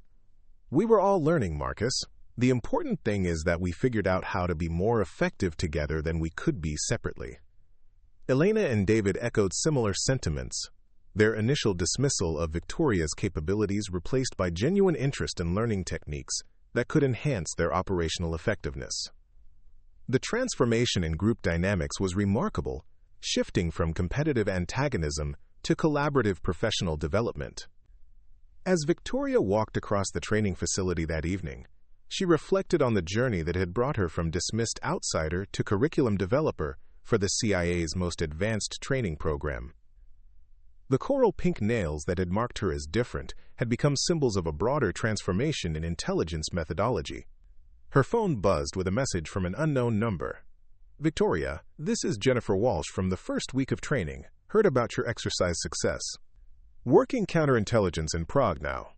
"We were all learning, Marcus. The important thing is that we figured out how to be more effective together than we could be separately." Elena and David echoed similar sentiments, their initial dismissal of Victoria's capabilities replaced by genuine interest in learning techniques that could enhance their operational effectiveness. The transformation in group dynamics was remarkable, shifting from competitive antagonism to collaborative professional development. As Victoria walked across the training facility that evening, she reflected on the journey that had brought her from dismissed outsider to curriculum developer for the CIA's most advanced training program. The coral pink nails that had marked her as different had become symbols of a broader transformation in intelligence methodology. Her phone buzzed with a message from an unknown number. "Victoria, this is Jennifer Walsh from the first week of training. Heard about your exercise success. Working counterintelligence in Prague now.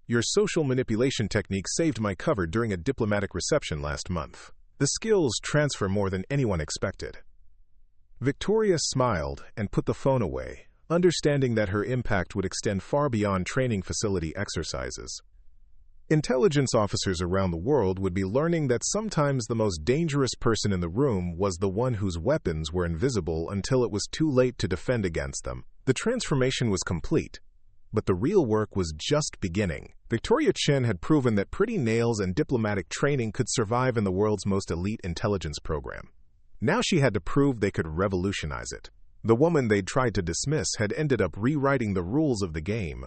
Your social manipulation technique saved my cover during a diplomatic reception last month. The skills transfer more than anyone expected." Victoria smiled and put the phone away, understanding that her impact would extend far beyond training facility exercises. Intelligence officers around the world would be learning that sometimes the most dangerous person in the room was the one whose weapons were invisible until it was too late to defend against them. The transformation was complete, but the real work was just beginning. Victoria Chen had proven that pretty nails and diplomatic training could survive in the world's most elite intelligence program. Now she had to prove they could revolutionize it. The woman they'd tried to dismiss had ended up rewriting the rules of the game.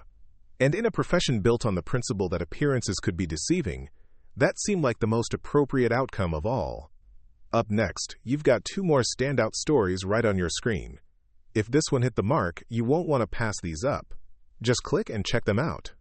And in a profession built on the principle that appearances could be deceiving, that seemed like the most appropriate outcome of all. Up next, you've got 2 more standout stories right on your screen. If this one hit the mark, you won't want to pass these up. Just click and check them out.